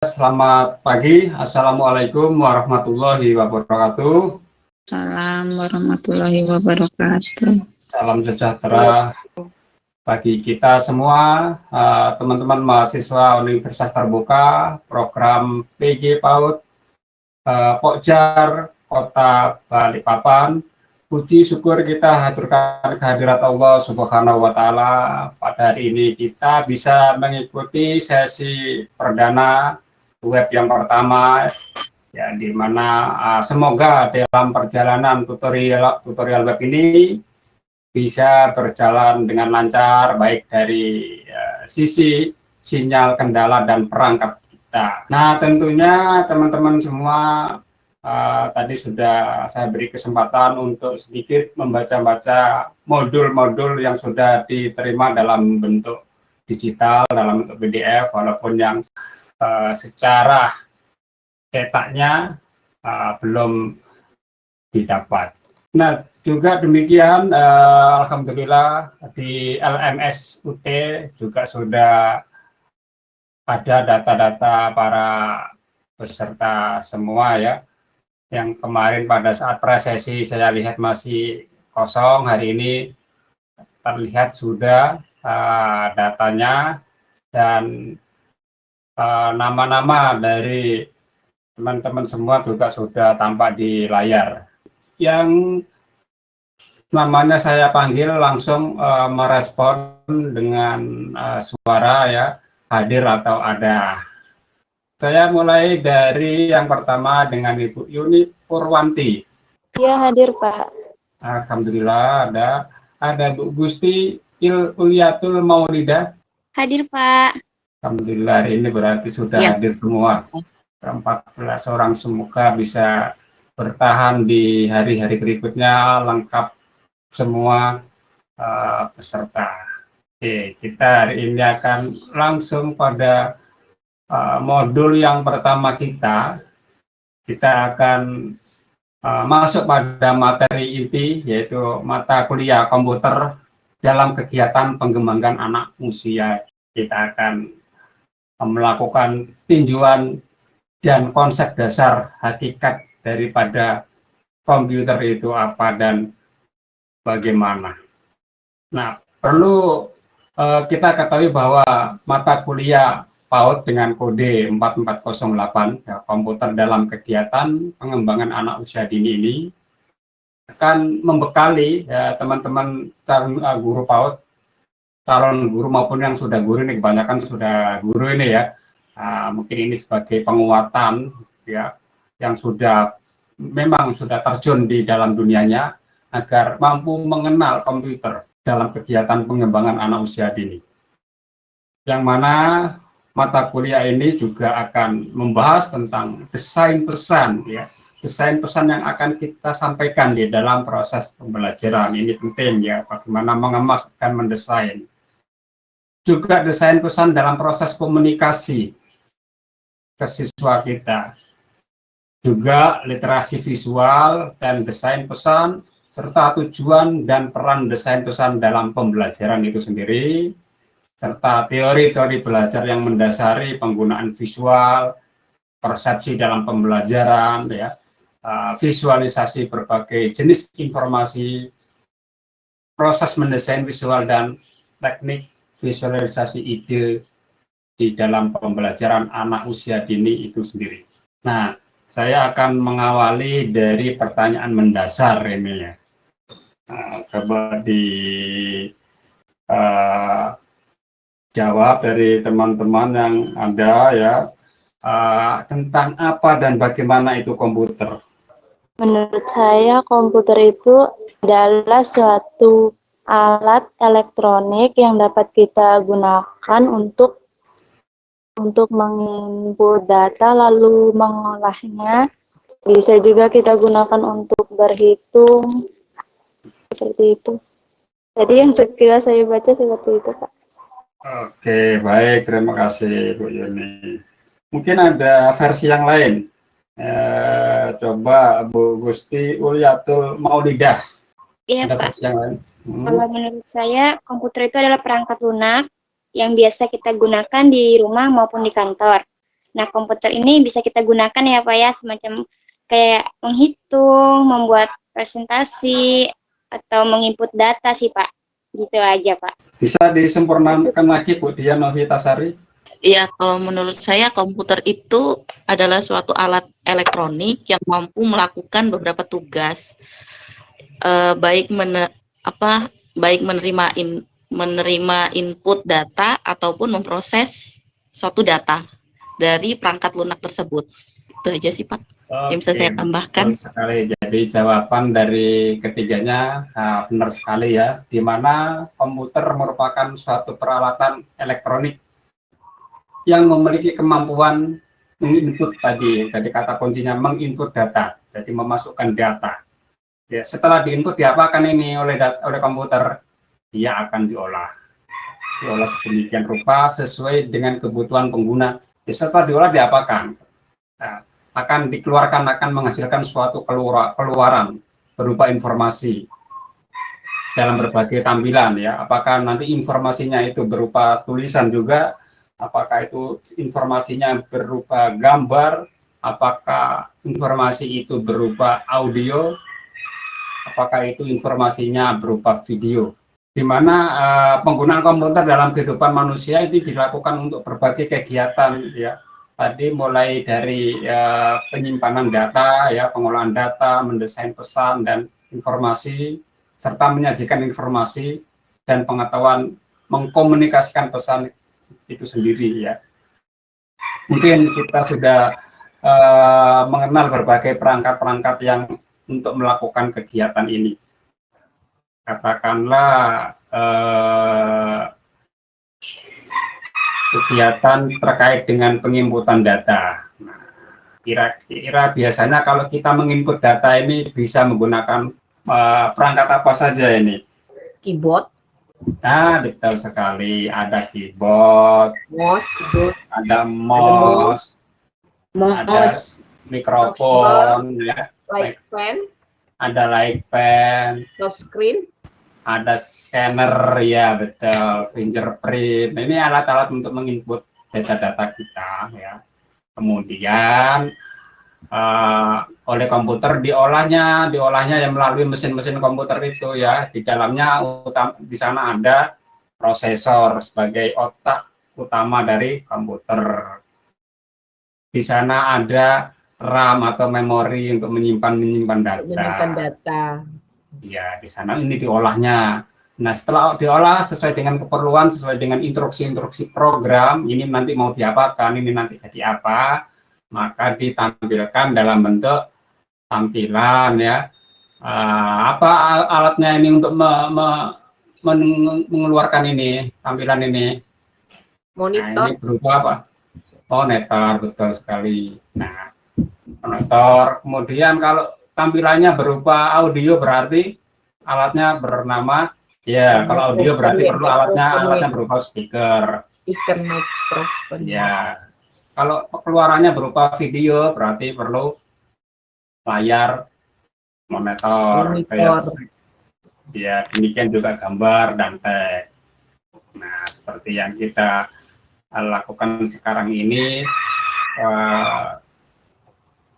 Selamat pagi, Assalamualaikum warahmatullahi wabarakatuh. Assalamualaikum warahmatullahi wabarakatuh. Salam sejahtera bagi kita semua, teman-teman mahasiswa Universitas Terbuka, program PG PAUD, Pokjar, Kota Balikpapan. Puji syukur kita haturkan kehadirat Allah Subhanahu wa Ta'ala. Pada hari ini kita bisa mengikuti sesi perdana web yang pertama, ya, di mana semoga dalam perjalanan tutorial web ini bisa berjalan dengan lancar, baik dari sisi sinyal, kendala, dan perangkat kita. Nah, tentunya teman-teman semua tadi sudah saya beri kesempatan untuk sedikit membaca-baca modul-modul yang sudah diterima dalam bentuk digital, dalam bentuk PDF, walaupun yang secara cetaknya belum didapat. Nah, juga demikian, alhamdulillah di LMS UT juga sudah ada data-data para peserta semua, ya. Yang kemarin pada saat presesi saya lihat masih kosong, hari ini terlihat sudah datanya dan nama-nama dari teman-teman semua juga sudah tampak di layar. Yang namanya saya panggil langsung merespon dengan suara, ya, hadir atau ada. Saya mulai dari yang pertama dengan Ibu Yuni Purwanti. Ya, hadir Pak. Alhamdulillah ada. Ada Bu Gusti Ulyatul Maulidah. Hadir Pak. Alhamdulillah ini berarti sudah hadir semua. 14 orang, semoga bisa bertahan di hari-hari berikutnya, lengkap semua peserta. Oke, kita hari ini akan langsung pada modul yang pertama kita akan masuk pada materi inti, yaitu mata kuliah komputer dalam kegiatan pengembangan anak usia. Kita akan melakukan tinjauan dan konsep dasar hakikat daripada komputer itu apa dan bagaimana. Nah, perlu kita ketahui bahwa mata kuliah PAUD dengan kode 4408, ya, komputer dalam kegiatan pengembangan anak usia dini ini akan membekali, ya, teman-teman guru PAUD, calon guru maupun yang sudah guru, ini kebanyakan sudah guru ini, ya. Mungkin ini sebagai penguatan, ya, yang memang sudah terjun di dalam dunianya agar mampu mengenal komputer dalam kegiatan pengembangan anak usia dini. Yang mana mata kuliah ini juga akan membahas tentang desain pesan, ya, desain pesan yang akan kita sampaikan di dalam proses pembelajaran. Ini penting, ya, bagaimana mengemas dan mendesain. Juga desain pesan dalam proses komunikasi ke siswa kita. Juga literasi visual dan desain pesan, serta tujuan dan peran desain pesan dalam pembelajaran itu sendiri, serta teori-teori belajar yang mendasari penggunaan visual, persepsi dalam pembelajaran, ya, visualisasi berbagai jenis informasi, proses mendesain visual dan teknik visualisasi ide di dalam pembelajaran anak usia dini itu sendiri. Nah, saya akan mengawali dari pertanyaan mendasar ini, ya. Coba jawab dari teman-teman yang ada, ya, tentang apa dan bagaimana itu komputer. Menurut saya komputer itu adalah suatu alat elektronik yang dapat kita gunakan untuk menginput data lalu mengolahnya. Bisa juga kita gunakan untuk berhitung, seperti itu. Jadi yang sekilas saya baca seperti itu, Pak. Oke, baik, terima kasih Bu Yuni. Mungkin ada versi yang lain. Coba Bu Gusti Ulyatul Maulidah. Iya, ada Pak. versi yang lain. Kalau menurut saya, komputer itu adalah perangkat lunak yang biasa kita gunakan di rumah maupun di kantor. Nah, komputer ini bisa kita gunakan ya Pak ya, semacam kayak menghitung, membuat presentasi, atau menginput data sih Pak. Gitu aja Pak. Bisa disempurnakan lagi Bu Dian Novitasari? Iya, kalau menurut saya komputer itu adalah suatu alat elektronik yang mampu melakukan beberapa tugas, baik menerima input data ataupun memproses suatu data dari perangkat lunak tersebut. Itu aja sih Pak yang bisa saya tambahkan. Betul sekali. Jadi jawaban dari ketiganya benar sekali ya, di mana komputer merupakan suatu peralatan elektronik yang memiliki kemampuan menginput tadi kata kuncinya menginput data, jadi memasukkan data. Ya, setelah diinput diapakan ini oleh komputer? Dia akan diolah sedemikian rupa sesuai dengan kebutuhan pengguna. Ya, setelah diolah diapakan? Nah, akan dikeluarkan, akan menghasilkan suatu keluaran berupa informasi dalam berbagai tampilan ya. Apakah nanti informasinya itu berupa tulisan juga, apakah itu informasinya berupa gambar, apakah informasi itu berupa audio, apakah itu informasinya berupa video. Di mana penggunaan komputer dalam kehidupan manusia itu dilakukan untuk berbagai kegiatan ya. Tadi mulai dari penyimpanan data, ya, pengolahan data, mendesain pesan dan informasi, serta menyajikan informasi dan pengetahuan, mengkomunikasikan pesan itu sendiri ya. Mungkin kita sudah mengenal berbagai perangkat-perangkat yang untuk melakukan kegiatan ini. Katakanlah kegiatan terkait dengan penginputan data. Kira-kira biasanya kalau kita menginput data ini bisa menggunakan perangkat apa saja ini? Keyboard. Nah, betul sekali. Ada keyboard, ada mouse, ada mikrofon, ya, Light pen, ada light pen, touch screen, ada scanner, ya betul, fingerprint. Ini alat-alat untuk menginput data-data kita ya. Kemudian oleh komputer diolahnya yang melalui mesin-mesin komputer itu ya. Di dalamnya di sana ada prosesor sebagai otak utama dari komputer. Di sana ada RAM atau memori untuk menyimpan data. Ya, di sana ini diolahnya. Nah, setelah diolah sesuai dengan keperluan, sesuai dengan instruksi-instruksi program, ini nanti mau diapakan, ini nanti jadi apa, maka ditampilkan dalam bentuk tampilan ya. Apa alatnya ini untuk mengeluarkan ini, tampilan ini? monitor. Nah, ini berupa apa? Monitor, betul sekali. Nah, monitor. Kemudian kalau tampilannya berupa audio berarti alatnya bernama ya, kalau audio berarti perlu alatnya berupa speaker. Speaker mikrofon. Ya. Kalau keluarannya berupa video berarti perlu layar monitor. Ya, demikian juga gambar dan teks. Nah, seperti yang kita lakukan sekarang ini,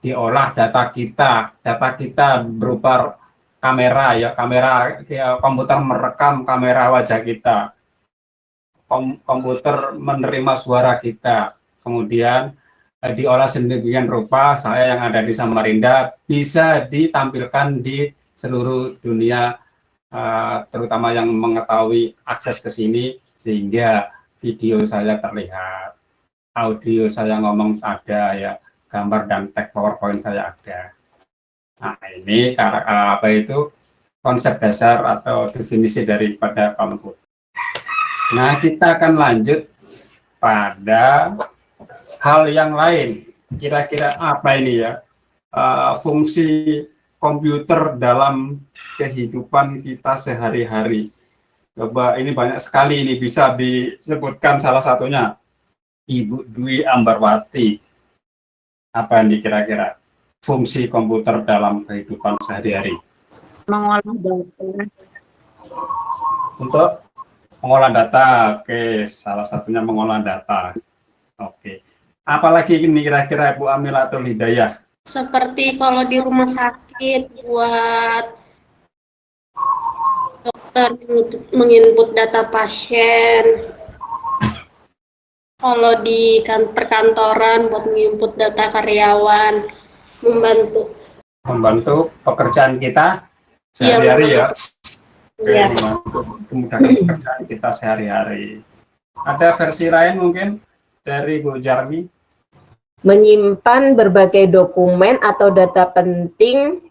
diolah data kita berupa kamera ya, komputer merekam kamera wajah kita, komputer menerima suara kita, kemudian diolah sedemikian rupa saya yang ada di Samarinda bisa ditampilkan di seluruh dunia, terutama yang mengetahui akses ke sini, sehingga video saya terlihat, audio saya ngomong ada ya, gambar dan teks PowerPoint saya ada. Nah, ini apa itu konsep dasar atau definisi daripada komputer. Nah, kita akan lanjut pada hal yang lain. Kira-kira apa ini ya? Fungsi komputer dalam kehidupan kita sehari-hari. Coba, ini banyak sekali, ini bisa disebutkan salah satunya. Ibu Dwi Ambarwati. Apa ini kira-kira fungsi komputer dalam kehidupan sehari-hari? Mengolah data. Untuk mengolah data, oke, salah satunya mengolah data. Oke, Apalagi ini kira-kira Bu Amilatul Hidayah? Seperti kalau di rumah sakit buat dokter menginput data pasien. Kalau di perkantoran buat menginput data karyawan, membantu pekerjaan kita Iya, sehari-hari ya. Iya. Memudahkan pekerjaan kita sehari-hari. Ada versi lain mungkin dari Bu Jarmi? Menyimpan berbagai dokumen atau data penting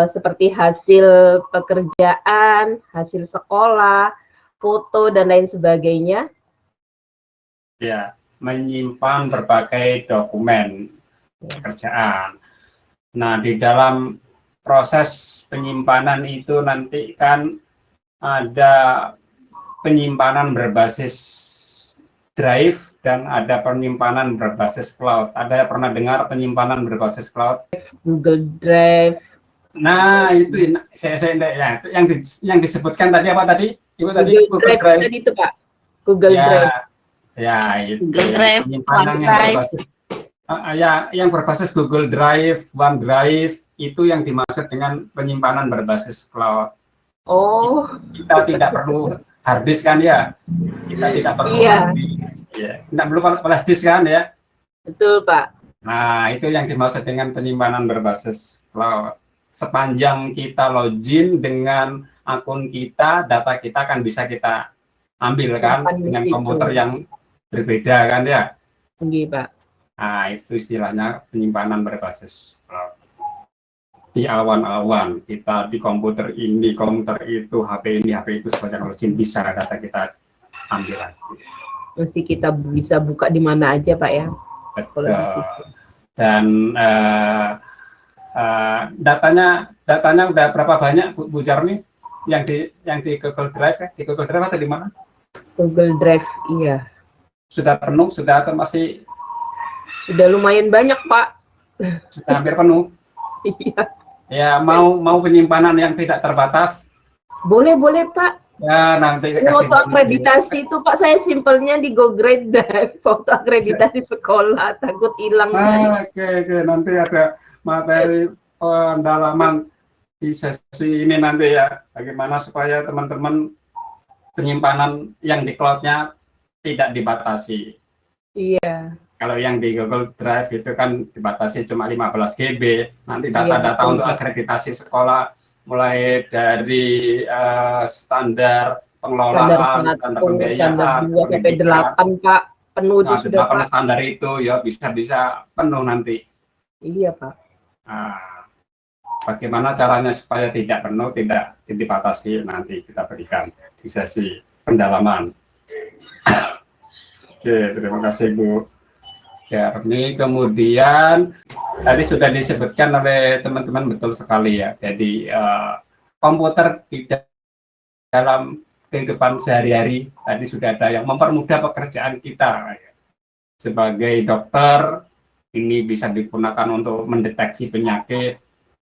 seperti hasil pekerjaan, hasil sekolah, foto, dan lain sebagainya. Ya, menyimpan berbagai dokumen pekerjaan. Nah, di dalam proses penyimpanan itu nanti kan ada penyimpanan berbasis drive dan ada penyimpanan berbasis cloud. Ada yang pernah dengar penyimpanan berbasis cloud? Google Drive. Nah, itu saya ya, yang disebutkan tadi apa tadi? Ibu tadi Google Drive tadi itu, Pak. Google ya, Drive. Ya, itu Google Drive, penyimpanan yang berbasis yang berbasis Google Drive, OneDrive itu yang dimaksud dengan penyimpanan berbasis cloud. Oh, Kita tidak perlu hard disk kan ya? Kita tidak perlu hard disk, ya. Tidak perlu flash disk kan ya? Betul, Pak. Nah, itu yang dimaksud dengan penyimpanan berbasis cloud. Sepanjang kita login dengan akun kita, data kita kan bisa kita ambil kan dengan komputer yang berbeda kan ya? Iya, Pak. Nah, itu istilahnya penyimpanan berbasis cloud. Di awan-awan, kita di komputer ini, komputer itu, HP ini, HP itu, sepanjang login bisa data kita ambil lagi. Mesti kita bisa buka di mana aja, Pak ya. Betul. Dan datanya udah berapa banyak Bu Jarmi yang di Google Drive ya? Di Google Drive atau di mana? Google Drive, iya. Sudah penuh, sudah atau masih? Sudah lumayan banyak, Pak. Sudah hampir penuh. Iya. Ya, mau penyimpanan yang tidak terbatas? Boleh, Pak. Ya, nanti Foto akreditasi itu, Pak, saya simpelnya di Google Drive. Foto akreditasi sekolah, takut hilang. Oke. Nanti ada materi pendalaman di sesi ini nanti ya. Bagaimana supaya teman-teman penyimpanan yang di cloud-nya tidak dibatasi. Iya. Kalau yang di Google Drive itu kan dibatasi cuma 15 GB. Nanti data-data untuk akreditasi sekolah mulai dari standar pengelolaan, standar pembiayaan, sampai 8, Pak. Penuh itu sudah, Pak. Standar itu ya bisa penuh nanti. Iya, Pak. Nah, bagaimana caranya supaya tidak penuh, tidak dibatasi, nanti kita berikan di sesi pendalaman. Oke, terima kasih Bu Jarmi. Kemudian tadi sudah disebutkan oleh teman-teman betul sekali ya. Jadi komputer di dalam kehidupan sehari-hari tadi sudah ada yang mempermudah pekerjaan kita. Sebagai dokter ini bisa digunakan untuk mendeteksi penyakit,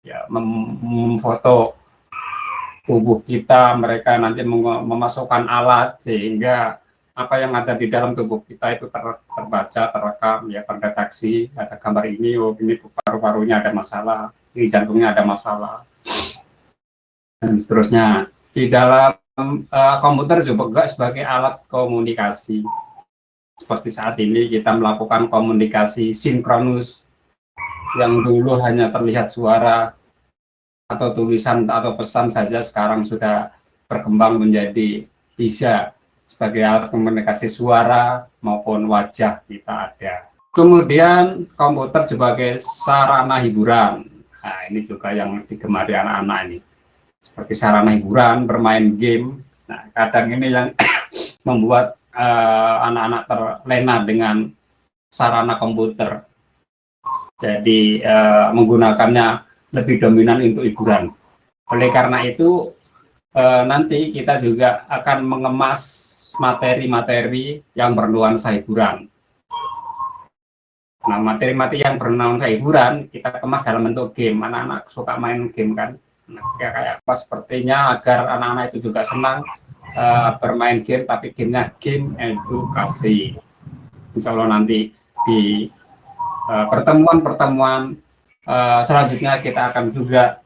ya, memfoto tubuh kita. Mereka nanti memasukkan alat sehingga apa yang ada di dalam tubuh kita itu terbaca, terekam, ya, terdeteksi. Ada gambar ini, oh ini paru-parunya ada masalah, ini jantungnya ada masalah, dan seterusnya. Di dalam komputer juga sebagai alat komunikasi. Seperti saat ini kita melakukan komunikasi sinkronus, yang dulu hanya terlihat suara atau tulisan atau pesan saja, sekarang sudah berkembang menjadi bisa sebagai alat komunikasi suara maupun wajah kita ada. Kemudian komputer sebagai sarana hiburan. Nah, ini juga yang digemari anak-anak ini. Seperti sarana hiburan, bermain game. Nah, kadang ini yang membuat anak-anak terlena dengan sarana komputer. Jadi menggunakannya lebih dominan untuk hiburan. Oleh karena itu nanti kita juga akan mengemas materi-materi yang bernuansa hiburan. Nah, materi-materi yang bernuansa hiburan kita kemas dalam bentuk game. Anak-anak suka main game kan. Nah, kayak apa sepertinya agar anak-anak itu juga senang bermain game, tapi gamenya game edukasi. Insya Allah nanti di pertemuan-pertemuan selanjutnya kita akan juga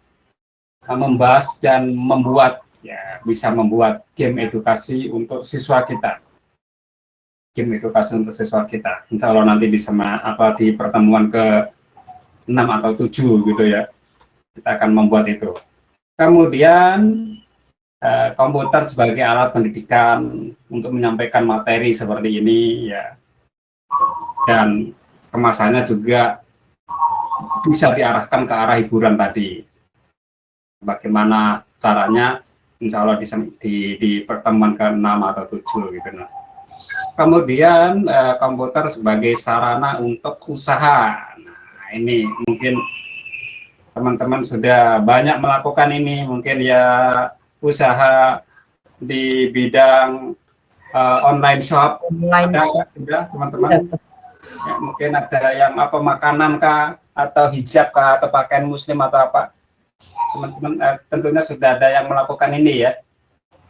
membahas dan membuat, ya, bisa membuat game edukasi untuk siswa kita. Game edukasi untuk siswa kita. Insya Allah nanti di di pertemuan ke-6 atau 7 gitu ya. Kita akan membuat itu. Kemudian komputer sebagai alat pendidikan untuk menyampaikan materi seperti ini, ya. Dan kemasannya juga bisa diarahkan ke arah hiburan tadi. Bagaimana caranya, insya Allah di pertemuan ke-6 atau 7 gitu. Nah. Kemudian komputer sebagai sarana untuk usaha. Nah, ini mungkin teman-teman sudah banyak melakukan ini, mungkin ya usaha di bidang online shop. Ada sudah teman-teman? Ya, mungkin ada yang apa, makanan kah, atau hijab kah, atau pakaian muslim atau apa. Teman-teman tentunya sudah ada yang melakukan ini ya.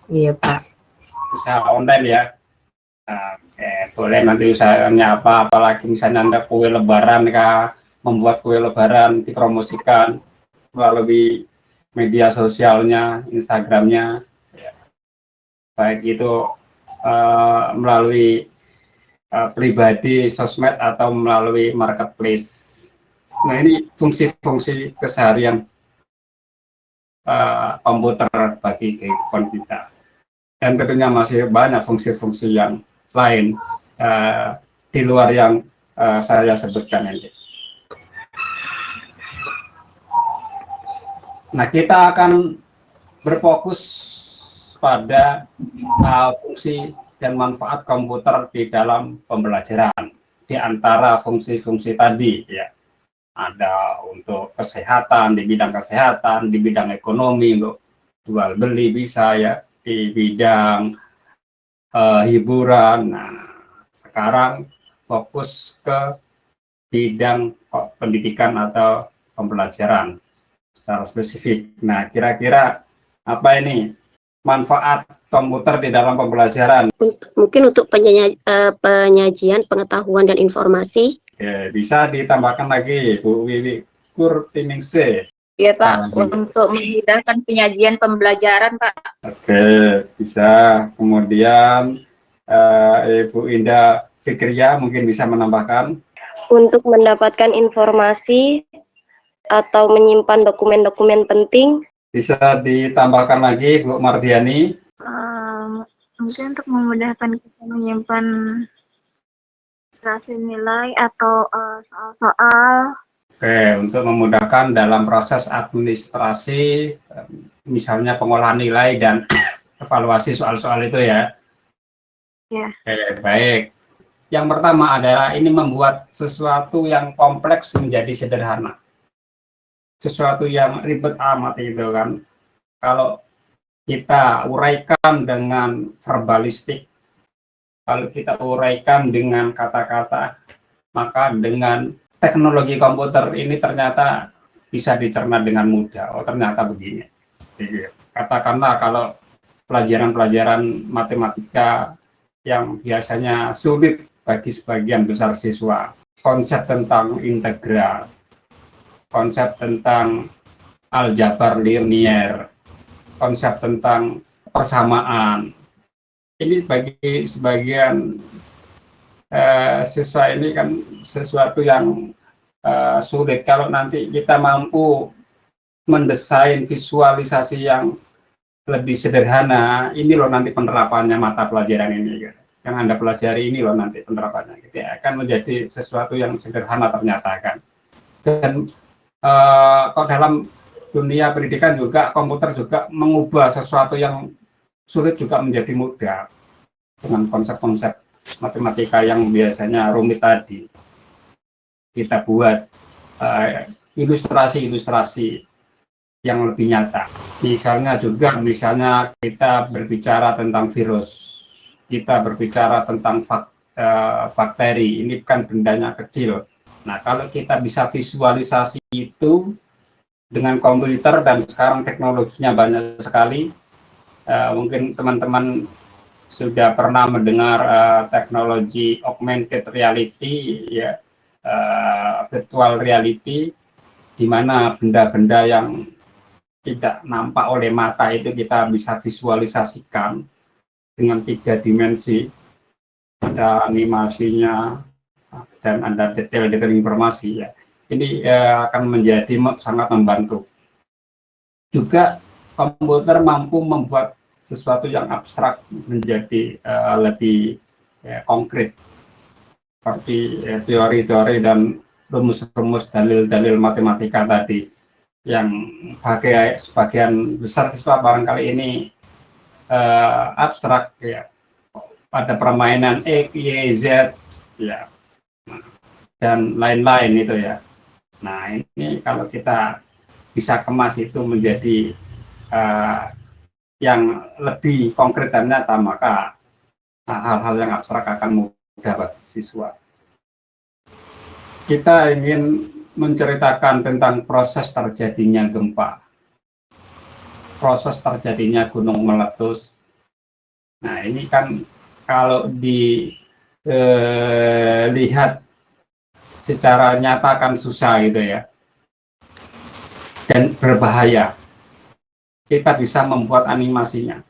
Iya Pak. Usaha online ya. Boleh nanti usahanya apa, apalagi misalnya Anda kue lebaran kah, membuat kue lebaran dipromosikan melalui media sosialnya, Instagramnya, ya. Baik itu melalui pribadi, sosmed, atau melalui marketplace. Nah, ini fungsi-fungsi keseharian komputer bagi kehidupan kita. Dan tentunya masih banyak fungsi-fungsi yang lain di luar yang saya sebutkan ini. Nah, kita akan berfokus pada fungsi dan manfaat komputer di dalam pembelajaran. Di antara fungsi-fungsi tadi, ya, ada untuk kesehatan, di bidang kesehatan, di bidang ekonomi, untuk jual beli bisa ya, di bidang hiburan. Nah, sekarang fokus ke bidang pendidikan atau pembelajaran secara spesifik. Nah, kira-kira apa ini manfaat komputer di dalam pembelajaran? Mungkin untuk penyajian pengetahuan dan informasi. Oke, bisa ditambahkan lagi, Bu Wiwi Kurtiningsih. Iya Pak, untuk memudahkan penyajian pembelajaran Pak. Oke, bisa. Kemudian Ibu Indah Fikriya mungkin bisa menambahkan. Untuk mendapatkan informasi atau menyimpan dokumen-dokumen penting. Bisa ditambahkan lagi, Bu Mardiani. Mungkin untuk memudahkan kita menyimpan hasil nilai atau soal-soal. Oke, untuk memudahkan dalam proses administrasi, misalnya pengolahan nilai dan evaluasi soal-soal itu ya. Ya. Oke, baik. Yang pertama adalah ini membuat sesuatu yang kompleks menjadi sederhana. Sesuatu yang ribet amat itu kan. Kalau kita uraikan dengan verbalistik, kalau kita uraikan dengan kata-kata, maka dengan teknologi komputer ini ternyata bisa dicerna dengan mudah. Oh, ternyata begini. Jadi, katakanlah kalau pelajaran-pelajaran matematika yang biasanya sulit bagi sebagian besar siswa, konsep tentang integral, konsep tentang aljabar linier, konsep tentang persamaan, ini bagi sebagian siswa ini kan sesuatu yang sulit. Kalau nanti kita mampu mendesain visualisasi yang lebih sederhana, ini loh nanti penerapannya mata pelajaran ini, yang Anda pelajari ini loh nanti penerapannya, gitu, akan menjadi sesuatu yang sederhana ternyata kan. Dan kalau dalam dunia pendidikan juga, komputer juga mengubah sesuatu yang sulit juga menjadi mudah dengan konsep-konsep matematika yang biasanya rumit tadi. Kita buat ilustrasi-ilustrasi yang lebih nyata. Misalnya kita berbicara tentang virus, kita berbicara tentang bakteri, ini kan bendanya kecil. Nah, kalau kita bisa visualisasi itu dengan komputer, dan sekarang teknologinya banyak sekali, mungkin teman-teman sudah pernah mendengar teknologi augmented reality, ya, virtual reality, di mana benda-benda yang tidak nampak oleh mata itu kita bisa visualisasikan dengan 3 dimensi, ada animasinya dan ada detail-detail informasi, ya. Ini akan menjadi sangat membantu. Juga komputer mampu membuat sesuatu yang abstrak menjadi lebih konkret, seperti teori-teori dan rumus-rumus dalil-dalil matematika tadi, yang sebagian besar siswa barangkali ini abstrak, ya, pada permainan X, Y, Z, ya, dan lain-lain itu, ya. Nah, ini kalau kita bisa kemas itu menjadi yang lebih konkret dan nyata, maka hal-hal yang abstrak akan mudah bagi siswa. Kita ingin menceritakan tentang proses terjadinya gempa, proses terjadinya gunung meletus. Nah, ini kan kalau dilihat secara nyata kan susah gitu, ya, dan berbahaya. Kita bisa membuat animasinya,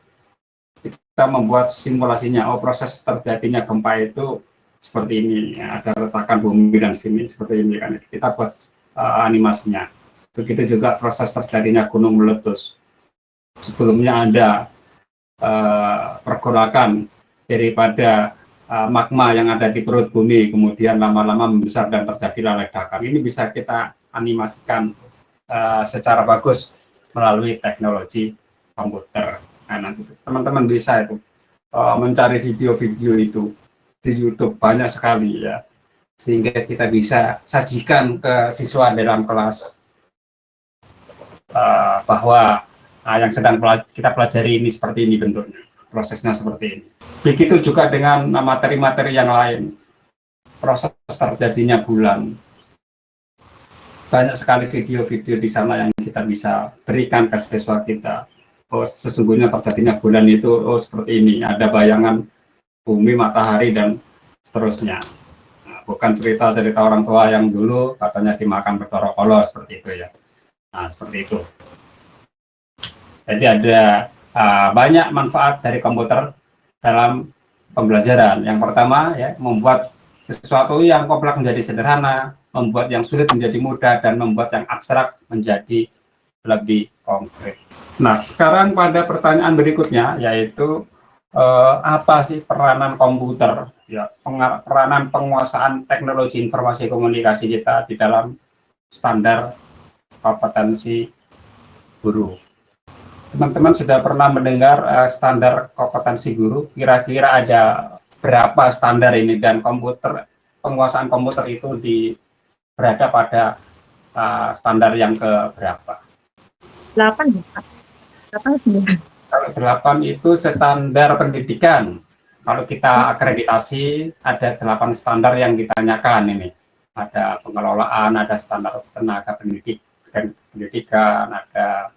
kita membuat simulasinya. Oh, proses terjadinya gempa itu seperti ini, ya, ada retakan bumi dan sini seperti ini, kan. Kita buat animasinya. Begitu juga proses terjadinya gunung meletus. Sebelumnya ada pergolakan daripada magma yang ada di perut bumi, kemudian lama-lama membesar dan terjadilah ledakan. Ini bisa kita animasikan secara bagus melalui teknologi komputer. Nah, nanti teman-teman bisa itu mencari video-video itu di YouTube, banyak sekali, ya, sehingga kita bisa sajikan ke siswa dalam kelas bahwa yang sedang kita pelajari ini seperti ini bentuknya, prosesnya seperti ini. Begitu juga dengan materi-materi yang lain, proses terjadinya bulan. Banyak sekali video-video di sana yang kita bisa berikan ke siswa kita. Oh, sesungguhnya terjadinya bulan itu, oh, seperti ini, ada bayangan bumi, matahari, dan seterusnya. Nah, bukan cerita-cerita orang tua yang dulu katanya dimakan Bathara Kala, seperti itu, ya. Nah, seperti itu. Jadi ada banyak manfaat dari komputer dalam pembelajaran. Yang pertama, ya, membuat sesuatu yang kompleks menjadi sederhana, membuat yang sulit menjadi mudah, dan membuat yang abstrak menjadi lebih konkret. Nah, sekarang pada pertanyaan berikutnya, yaitu apa sih peranan komputer, ya, peranan penguasaan teknologi informasi komunikasi kita di dalam standar kompetensi guru. Teman-teman sudah pernah mendengar standar kompetensi guru? Kira-kira ada berapa standar ini, dan penguasaan komputer itu berada pada standar yang ke berapa? 8 ya, Pak? 8 9. Kalau 8 itu standar pendidikan. Kalau kita akreditasi, ada 8 standar yang ditanyakan ini. Ada pengelolaan, ada standar tenaga pendidikan, ada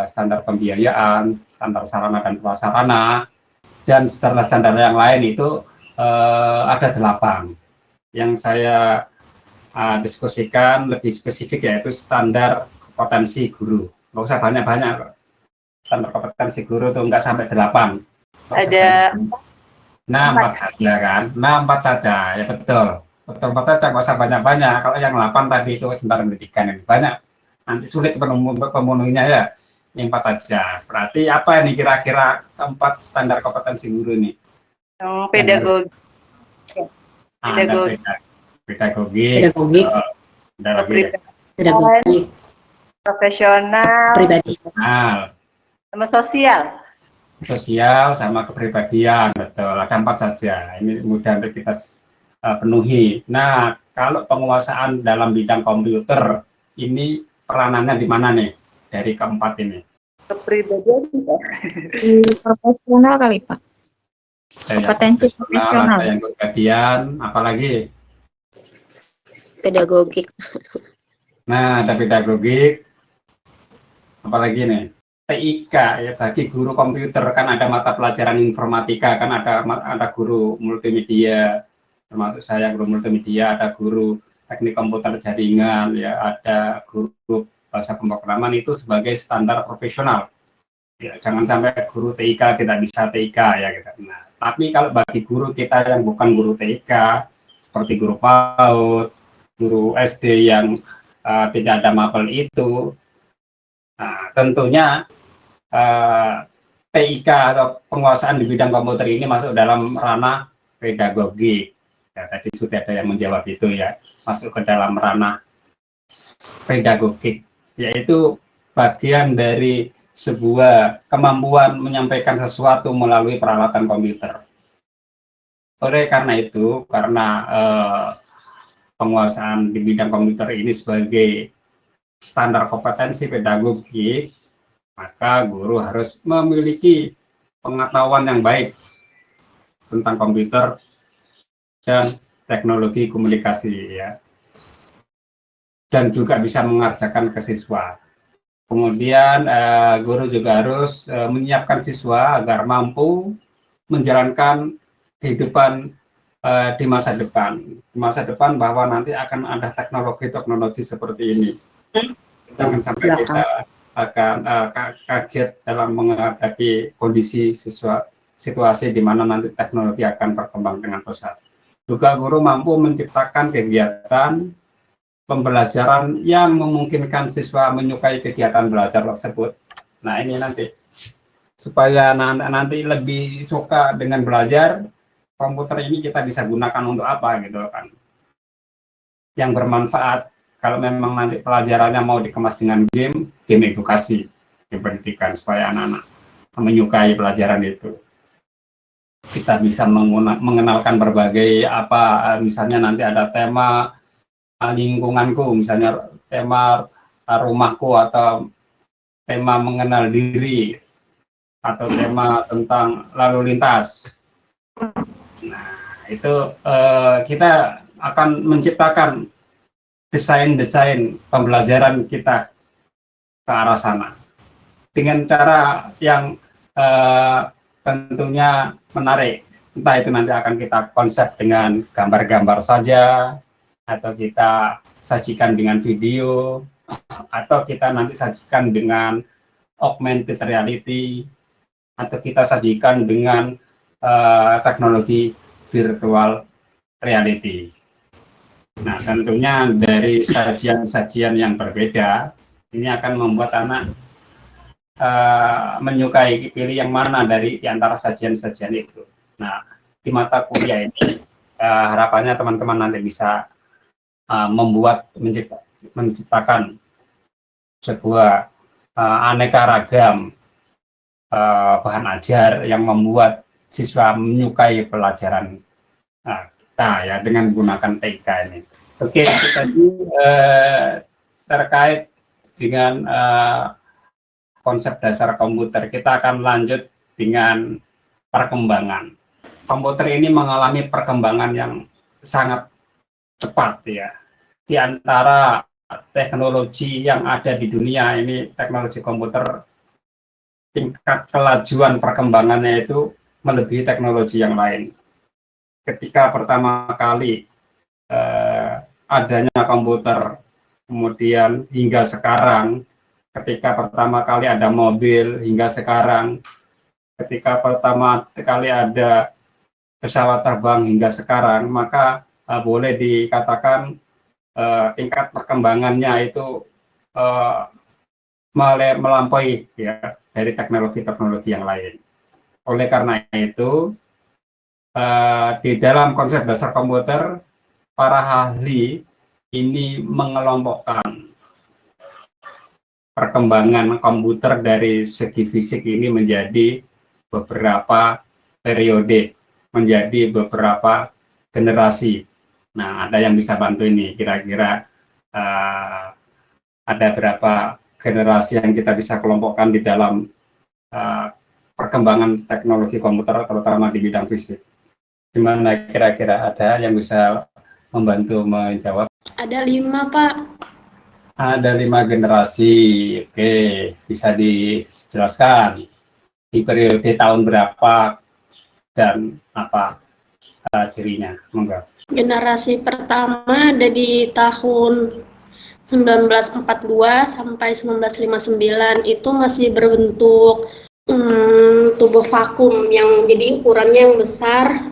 standar pembiayaan, standar sarana dan prasarana, dan standar-standar yang lain itu ada 8. Yang saya diskusikan lebih spesifik yaitu standar kompetensi guru. Nggak usah banyak-banyak. Standar kompetensi guru itu nggak sampai 8. Ada 4 saja, kan? 4 saja, ya, betul. Betul, 4 saja, nggak usah banyak-banyak. Kalau yang 8 tadi itu standar pendidikan ini banyak. Nanti sulit pemenuhinya, ya. Yang 4 aja. Berarti apa ini kira-kira keempat standar kompetensi guru ini? Pedagogi. Pedagogi. Profesional. Pribadi. Sama sosial. Sosial sama kepribadian, betul. Ada 4 saja. Ini mudah untuk kita penuhi. Nah, kalau penguasaan dalam bidang komputer ini peranannya di mana nih dari keempat ini? Kepribadian. Profesional kali, Pak. Kompetensi profesional. Ada yang kepribadian, apalagi? Pedagogik. Nah, ada pedagogik. Apalagi nih? TIK ya, bagi guru komputer kan ada mata pelajaran informatika, kan ada guru multimedia, termasuk saya guru multimedia, ada guru teknik komputer jaringan, ya ada guru bahasa pemrograman, itu sebagai standar profesional. Ya, jangan sampai guru TIK tidak bisa TIK ya gitu. Nah, tapi kalau bagi guru kita yang bukan guru TIK, seperti guru PAUD, guru SD yang tidak ada mapel itu, nah, tentunya TIK atau penguasaan di bidang komputer ini masuk dalam ranah pedagogik. Ya, tadi sudah ada yang menjawab itu ya, masuk ke dalam ranah pedagogik, yaitu bagian dari sebuah kemampuan menyampaikan sesuatu melalui peralatan komputer. Oleh karena itu, karena penguasaan di bidang komputer ini sebagai standar kompetensi pedagogik, maka guru harus memiliki pengetahuan yang baik tentang komputer dan teknologi komunikasi ya, dan juga bisa mengerjakan ke siswa. Kemudian guru juga harus menyiapkan siswa agar mampu menjalankan kehidupan di masa depan. Di masa depan bahwa nanti akan ada teknologi-teknologi seperti ini. Jangan sampai kita akan kaget dalam menghadapi kondisi situasi di mana nanti teknologi akan berkembang dengan pesat. Juga guru mampu menciptakan kegiatan pembelajaran yang memungkinkan siswa menyukai kegiatan belajar tersebut. Nah, ini nanti supaya nanti lebih suka dengan belajar, komputer ini kita bisa gunakan untuk apa gitu kan, yang bermanfaat. Kalau memang nanti pelajarannya mau dikemas dengan game edukasi, game pendidikan, supaya anak-anak menyukai pelajaran itu. Kita bisa mengenalkan berbagai misalnya nanti ada tema lingkunganku, misalnya tema rumahku, atau tema mengenal diri, atau tema tentang lalu lintas. Nah, itu kita akan menciptakan desain-desain pembelajaran kita ke arah sana dengan cara yang tentunya menarik. Entah itu nanti akan kita konsep dengan gambar-gambar saja, atau kita sajikan dengan video, atau kita nanti sajikan dengan augmented reality, atau kita sajikan dengan teknologi virtual reality. Nah, tentunya dari sajian-sajian yang berbeda, ini akan membuat anak menyukai, pilih yang mana dari antara sajian-sajian itu. Nah, di mata kuliah ini harapannya teman-teman nanti bisa menciptakan sebuah aneka ragam bahan ajar yang membuat siswa menyukai pelajaran kita ya, dengan menggunakan TIK ini. Oke, tadi terkait dengan konsep dasar komputer, kita akan lanjut dengan perkembangan. Komputer ini mengalami perkembangan yang sangat cepat ya. Di antara teknologi yang ada di dunia ini, teknologi komputer tingkat kelajuan perkembangannya itu melebihi teknologi yang lain. Ketika pertama kali adanya komputer, kemudian hingga sekarang, ketika pertama kali ada mobil hingga sekarang, ketika pertama kali ada pesawat terbang hingga sekarang, maka boleh dikatakan tingkat perkembangannya itu melampaui ya dari teknologi-teknologi yang lain. Oleh karena itu, di dalam konsep dasar komputer, para ahli ini mengelompokkan perkembangan komputer dari segi fisik ini menjadi beberapa periode, menjadi beberapa generasi. Nah, ada yang bisa bantu ini, kira-kira ada berapa generasi yang kita bisa kelompokkan di dalam perkembangan teknologi komputer, terutama di bidang fisik. Gimana kira-kira, ada yang bisa membantu menjawab? Ada 5, Pak. Ada 5 generasi. Oke, bisa dijelaskan di periode tahun berapa dan apa cirinya? Monggo. Generasi pertama ada di tahun 1942 sampai 1959, itu masih berbentuk tubuh vakum yang jadi ukurannya yang besar.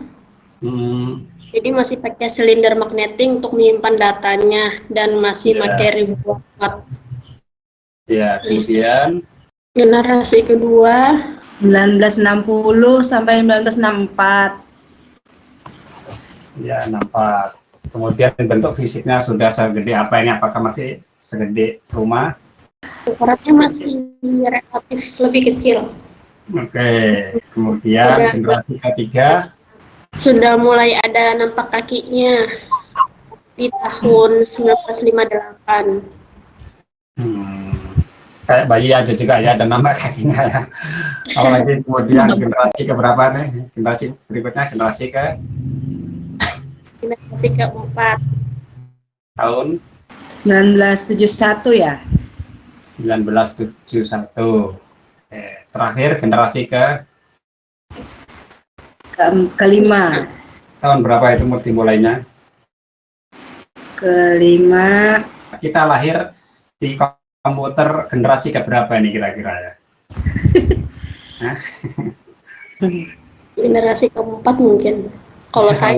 Jadi masih pakai silinder magneting untuk menyimpan datanya dan masih pakai ribuan watt. Ya, kemudian Generasi kedua 1960 sampai 1964. ya nampak. Kemudian bentuk fisiknya sudah segede apa ini? Apakah masih segede rumah? ukurannya masih relatif lebih kecil. Oke, kemudian generasi ketiga Sudah mulai ada nampak kakinya di tahun 1958. Kayak bayi aja juga ya, ada nama kakinya ya. Apalagi kemudian generasi keberapa nih? Generasi berikutnya, generasi keempat tahun 1971 ya. 1971. Terakhir generasi kelima. tahun berapa itu dimulainya? Kelima. Kita lahir di komputer generasi keberapa ini kira-kira ya? Generasi keempat mungkin. Kalau saya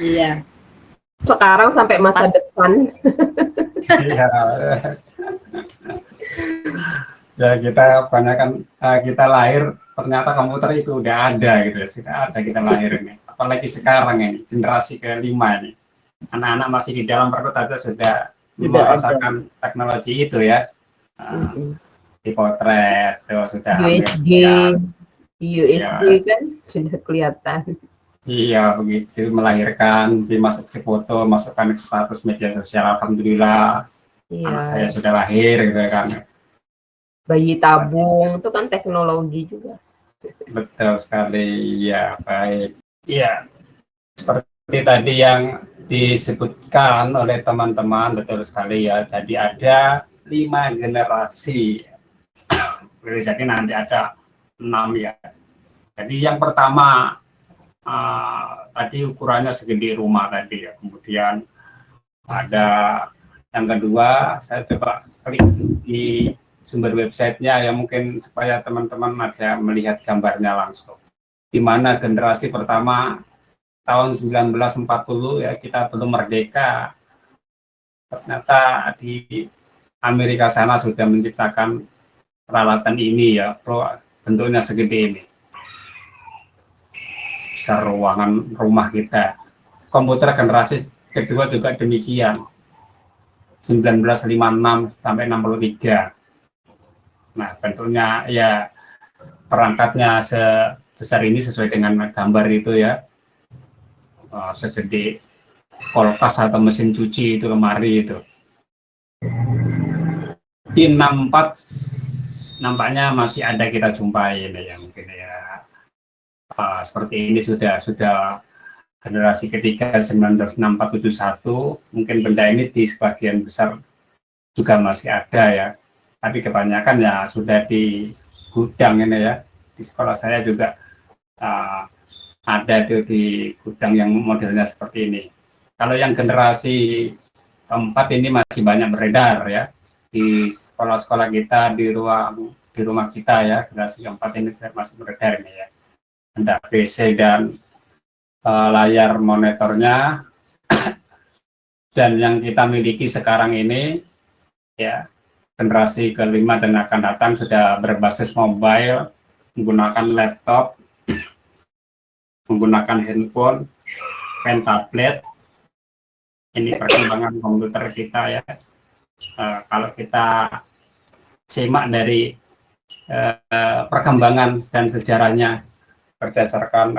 Iya. Sekarang sampai masa depan. Iya. Ya kita kebanyakan kita lahir ternyata komputer itu udah ada gitu ya, sudah ada kita lahir ini. Apalagi sekarang ini generasi kelima ini, anak-anak masih di dalam perut aja sudah merasakan teknologi itu ya. Di potret itu sudah USB kan sudah kelihatan. Iya begitu, melahirkan, dimasuk ke foto, masukkan ke status media sosial, alhamdulillah anak saya sudah lahir gitu kan. Bayi tabung itu kan teknologi juga. Betul sekali, ya baik. Iya, seperti tadi yang disebutkan oleh teman-teman, betul sekali ya. Jadi ada 5 generasi. Jadi nanti ada 6 ya. Jadi yang pertama tadi ukurannya segede rumah tadi ya. Kemudian ada yang kedua, saya coba klik di sumber websitenya ya mungkin supaya teman-teman ada melihat gambarnya langsung. Di mana generasi pertama tahun 1940 ya, kita belum merdeka. Ternyata di Amerika sana sudah menciptakan peralatan ini ya, bentuknya segede ini. Besar ruangan rumah kita. Komputer generasi kedua juga demikian. 1956 sampai 63. Nah, bentuknya ya perangkatnya sebesar ini sesuai dengan gambar itu ya. Segede kulkas atau mesin cuci itu, lemari itu. Di 64 nampaknya masih ada kita jumpai ini ya mungkin ya. Seperti ini sudah generasi ketiga 1964-71, mungkin benda ini di sebagian besar juga masih ada ya. Tapi kebanyakan ya sudah di gudang ini ya. Di sekolah saya juga ada tuh di gudang yang modelnya seperti ini. Kalau yang generasi keempat ini masih banyak beredar ya di sekolah-sekolah kita, di rumah kita ya. Generasi keempat ini masih beredar ini ya. Ada PC dan layar monitornya. Dan yang kita miliki sekarang ini ya, generasi kelima dan akan datang sudah berbasis mobile, menggunakan laptop, menggunakan handphone, pen, tablet. Ini perkembangan komputer kita ya. Kalau kita simak dari perkembangan dan sejarahnya berdasarkan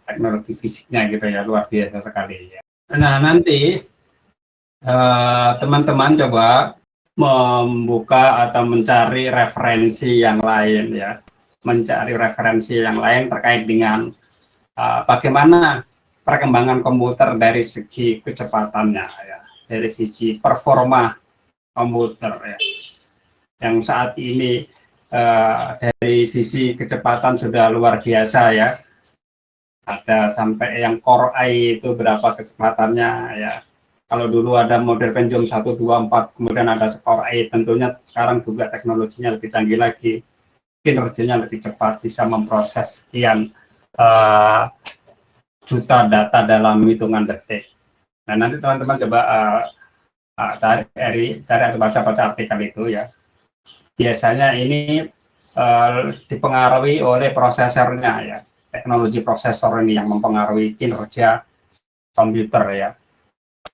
teknologi fisiknya gitu ya, luar biasa sekali ya. Nah nanti teman-teman coba membuka atau mencari referensi yang lain ya, mencari referensi yang lain terkait dengan bagaimana perkembangan komputer dari segi kecepatannya ya. dari sisi performa komputer ya. Yang saat ini dari sisi kecepatan sudah luar biasa ya. Ada sampai yang Core i itu berapa kecepatannya ya. Kalau dulu ada model Pentium 124, kemudian ada Core i, tentunya sekarang juga teknologinya lebih canggih lagi, kinerjanya lebih cepat, bisa memproses sekian juta data dalam hitungan detik. Nah, nanti teman-teman coba dari atau baca-baca artikel itu ya. Biasanya ini dipengaruhi oleh prosesornya ya. Teknologi prosesor ini yang mempengaruhi kinerja komputer ya.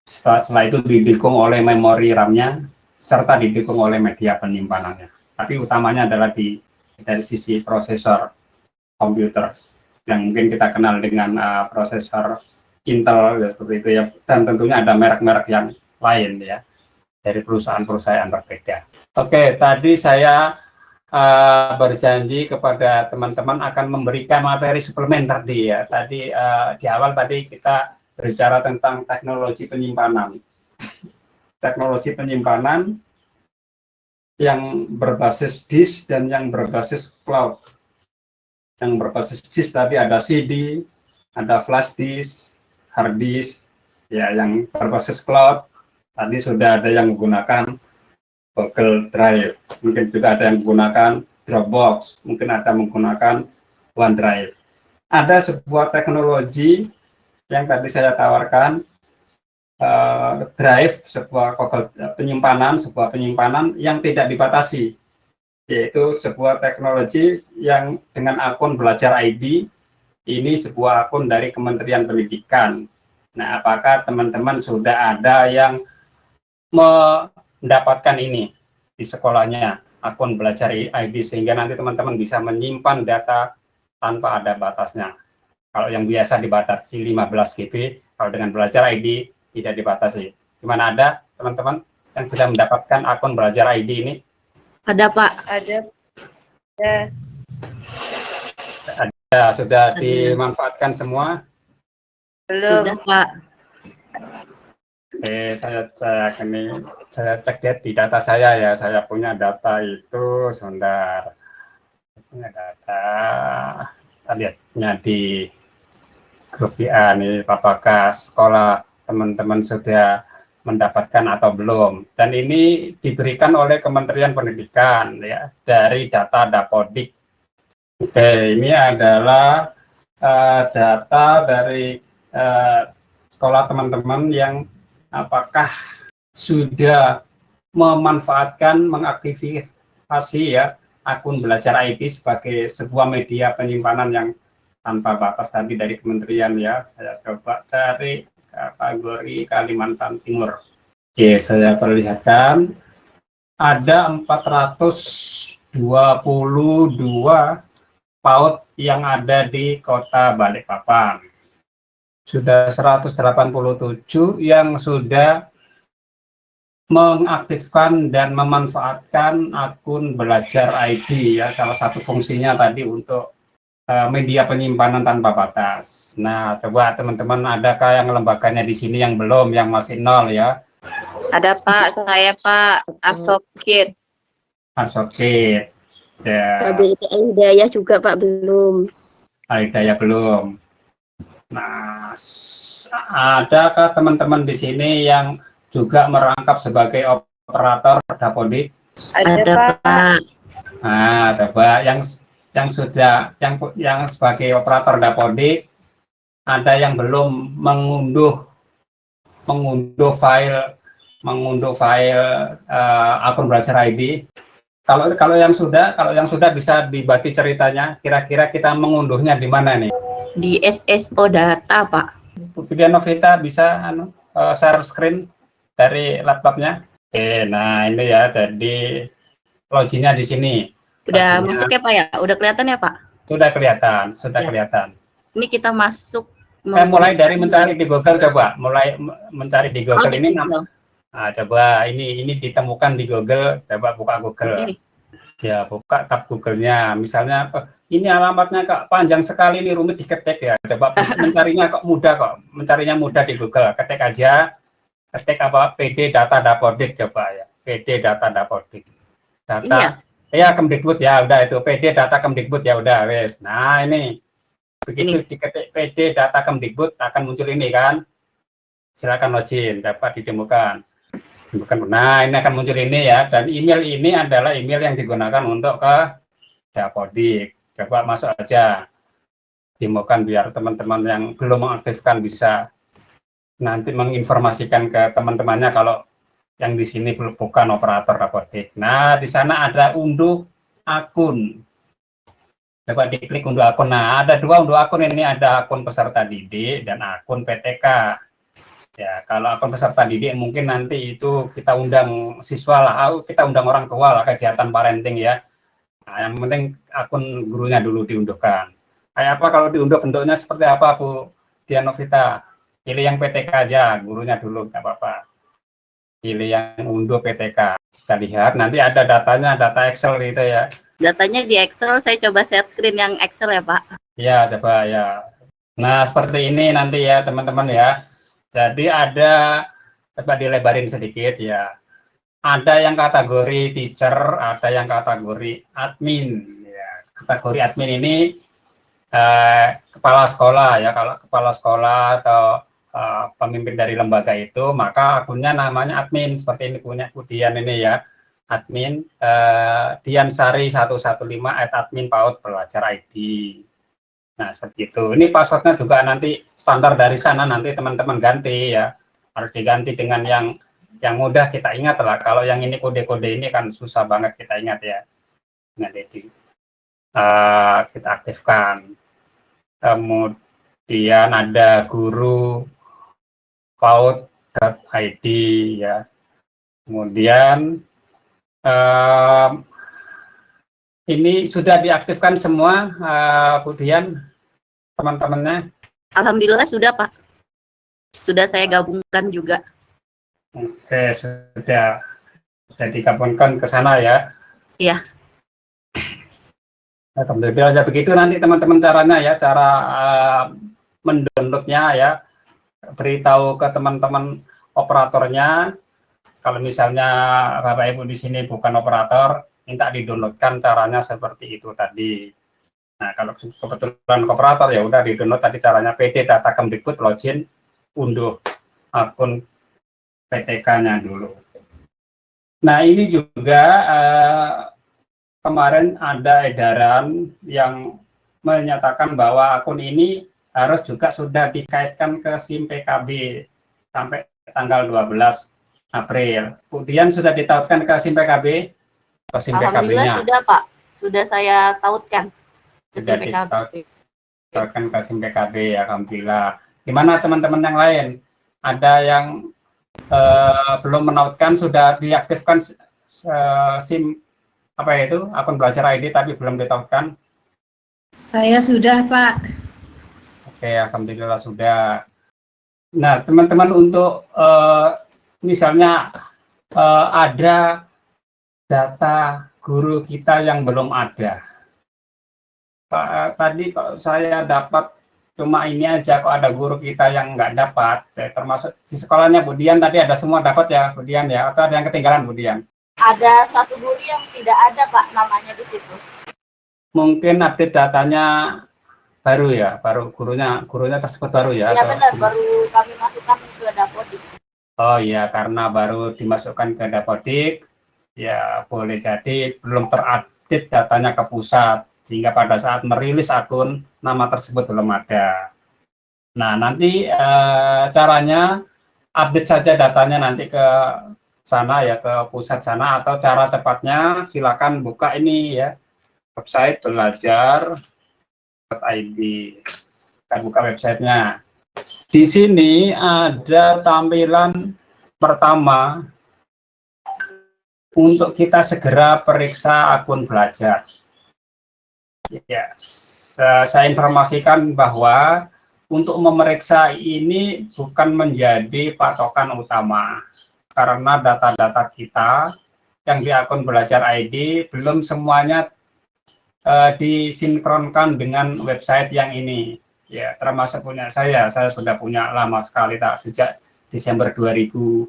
Setelah itu didukung oleh memori RAM-nya serta didukung oleh media penyimpanannya. Tapi utamanya adalah dari sisi prosesor komputer yang mungkin kita kenal dengan prosesor Intel ya, seperti itu ya. Dan tentunya ada merek-merek yang lain ya dari perusahaan-perusahaan berbeda. Oke, tadi saya berjanji kepada teman-teman akan memberikan materi suplemen tadi ya. Tadi di awal tadi kita berbicara tentang teknologi penyimpanan. Teknologi penyimpanan yang berbasis disk dan yang berbasis cloud. Yang berbasis disk tadi ada CD, ada flash disk, hard disk, ya yang berbasis cloud. Tadi sudah ada yang menggunakan Google Drive, mungkin juga ada yang menggunakan Dropbox, mungkin ada menggunakan OneDrive. Ada sebuah teknologi yang tadi saya tawarkan, drive, sebuah penyimpanan yang tidak dibatasi, yaitu sebuah teknologi yang dengan akun Belajar ID, ini sebuah akun dari Kementerian Pendidikan. Nah, apakah teman-teman sudah ada yang mendapatkan ini di sekolahnya, akun Belajar ID, sehingga nanti teman-teman bisa menyimpan data tanpa ada batasnya. Kalau yang biasa dibatasi 15 GB, kalau dengan Belajar ID tidak dibatasi. Gimana, ada teman-teman yang sudah mendapatkan akun Belajar ID ini? Ada, Pak. Ada. Ada, sudah dimanfaatkan semua? Belum. Sudah, Pak. Oke, saya cek di data saya ya. Saya punya data itu, sebentar. Punya data, lihatnya di grup WA nih, apakah sekolah teman-teman sudah mendapatkan atau belum. Dan ini diberikan oleh Kementerian Pendidikan ya, dari data Dapodik. Oke, ini adalah data dari sekolah teman-teman yang apakah sudah memanfaatkan, mengaktifasi ya akun Belajar ID sebagai sebuah media penyimpanan yang tanpa batas tadi dari kementerian ya. Saya coba cari kategori Kalimantan Timur. Oke, saya perlihatkan ada 422 PAUD yang ada di Kota Balikpapan. Sudah 187 yang sudah mengaktifkan dan memanfaatkan akun Belajar ID ya. Salah satu fungsinya tadi untuk media penyimpanan tanpa batas. Nah, coba teman-teman, adakah yang lembaganya di sini yang belum, yang masih nol ya? Ada Pak, saya Pak, Asokit. Asokit. Ya. Hidayah juga Pak belum. Hidayah belum. Nah, adakah teman-teman di sini yang juga merangkap sebagai operator Dapodik? Ada Pak. Nah, coba yang sudah yang sebagai operator Dapodik, ada yang belum mengunduh file akun Belajar ID. Kalau yang sudah bisa dibagi ceritanya, kira-kira kita mengunduhnya di mana nih? Di SSO Data, Pak. Video Novita bisa share screen dari laptopnya. Oke, nah ini ya, jadi loginnya di sini. Udah loginnya, masuk ya, Pak ya? Udah kelihatan ya, Pak? Sudah kelihatan, Ya. kelihatan. Ini kita masuk. Mulai dari mencari di Google, coba. Mulai mencari di Google di ini. Google. Nah, coba ini ditemukan di Google, coba buka Google. Ini. Ya, buka tab Google-nya. Misalnya, ini alamatnya kok panjang sekali, ini rumit diketik ya. Coba mencarinya kok mudah kok. Mencarinya mudah di Google. Ketik aja ketik apa PD data Dapodik coba ya, PD data Dapodik. Data ya Kemdikbud ya udah itu PD data Kemdikbud ya udah wes. Nah ini begitu diketik PD data Kemdikbud akan muncul ini kan. Silakan login, dapat ditemukan. Nah ini akan muncul ini ya, dan email ini adalah email yang digunakan untuk ke Dapodik. Coba masuk aja, demokan biar teman-teman yang belum mengaktifkan bisa nanti menginformasikan ke teman-temannya kalau yang di sini bukan operator Dapodik. Nah, di sana ada unduh akun. Coba diklik unduh akun. Nah, ada dua unduh akun ini, ada akun peserta didik dan akun PTK. Ya, kalau akun peserta didik mungkin nanti itu kita undang siswa lah, kita undang orang tua lah, kegiatan parenting ya. Nah, yang penting akun gurunya dulu diunduhkan. Kayak apa kalau diunduh bentuknya seperti apa Bu Dianovita? Pilih yang PTK aja, gurunya dulu, nggak apa-apa. Pilih yang unduh PTK. Kita lihat, nanti ada datanya, data Excel gitu ya. Datanya di Excel, saya coba share screen yang Excel ya Pak. Ya, coba ya. Nah, seperti ini nanti ya teman-teman ya. Jadi ada, coba dilebarin sedikit ya. Ada yang kategori teacher, ada yang kategori admin. Ya, kategori admin ini kepala sekolah ya. Kalau kepala sekolah atau pemimpin dari lembaga itu, maka akunnya namanya admin, seperti ini punya Dian ini ya, admin Diansari 115 @admin.paud belajar ID. Nah seperti itu. Ini passwordnya juga nanti standar dari sana, nanti teman-teman ganti ya, harus diganti dengan yang mudah kita ingat lah. Kalau yang ini kode-kode ini kan susah banget kita ingat ya. Nanti kita aktifkan. Kemudian ada guru paud.id ya. Kemudian ini sudah diaktifkan semua Bu Dian, teman-temannya? Alhamdulillah sudah Pak. Sudah saya gabungkan juga. Oke, sudah digabungkan ke sana ya. Iya. Alhamdulillah begitu nanti teman-teman caranya ya, cara mendownloadnya ya. Beritahu ke teman-teman operatornya, kalau misalnya Bapak Ibu di sini bukan operator, minta di-downloadkan, caranya seperti itu tadi. Nah, kalau kebetulan operator ya udah di-download tadi caranya, PD data Kemdikbud, login, unduh akun PTK-nya dulu. Nah, ini juga kemarin ada edaran yang menyatakan bahwa akun ini harus juga sudah dikaitkan ke SIM PKB sampai tanggal 12 April. Kemudian sudah ditautkan ke SIM PKB? Ke SIM PKB-nya? Sudah Pak, sudah saya tautkan ke sudah SIM PKB. Ditautkan ke SIM PKB, Alhamdulillah. Gimana teman-teman yang lain? Ada yang belum menautkan, sudah diaktifkan SIM apa itu, akun belajar ID tapi belum ditautkan? Saya sudah, Pak. Oke, alhamdulillah sudah. Nah, teman-teman untuk misalnya ada data guru kita yang belum ada. Tadi kok saya dapat cuma ini aja, kok ada guru kita yang nggak dapat, termasuk di sekolahnya Bu Dian tadi ada semua dapat ya Bu Dian ya, atau ada yang ketinggalan Bu Dian? Ada satu guru yang tidak ada Pak, namanya di situ. Mungkin update datanya baru ya, baru gurunya tersebut baru ya? Iya benar, baru kami masukkan ke Dapodik. Oh iya, karena baru dimasukkan ke Dapodik, ya boleh jadi belum terupdate datanya ke pusat, sehingga pada saat merilis akun, nama tersebut belum ada. Nah, nanti caranya update saja datanya nanti ke sana ya, ke pusat sana, atau cara cepatnya silakan buka ini ya, website belajar.id. Kita buka websitenya. Di sini ada tampilan pertama untuk kita segera periksa akun belajar. Ya, saya informasikan bahwa untuk memeriksa ini bukan menjadi patokan utama, karena data-data kita yang di akun belajar ID belum semuanya disinkronkan dengan website yang ini ya, termasuk punya saya sudah punya lama sekali, tak sejak Desember 2021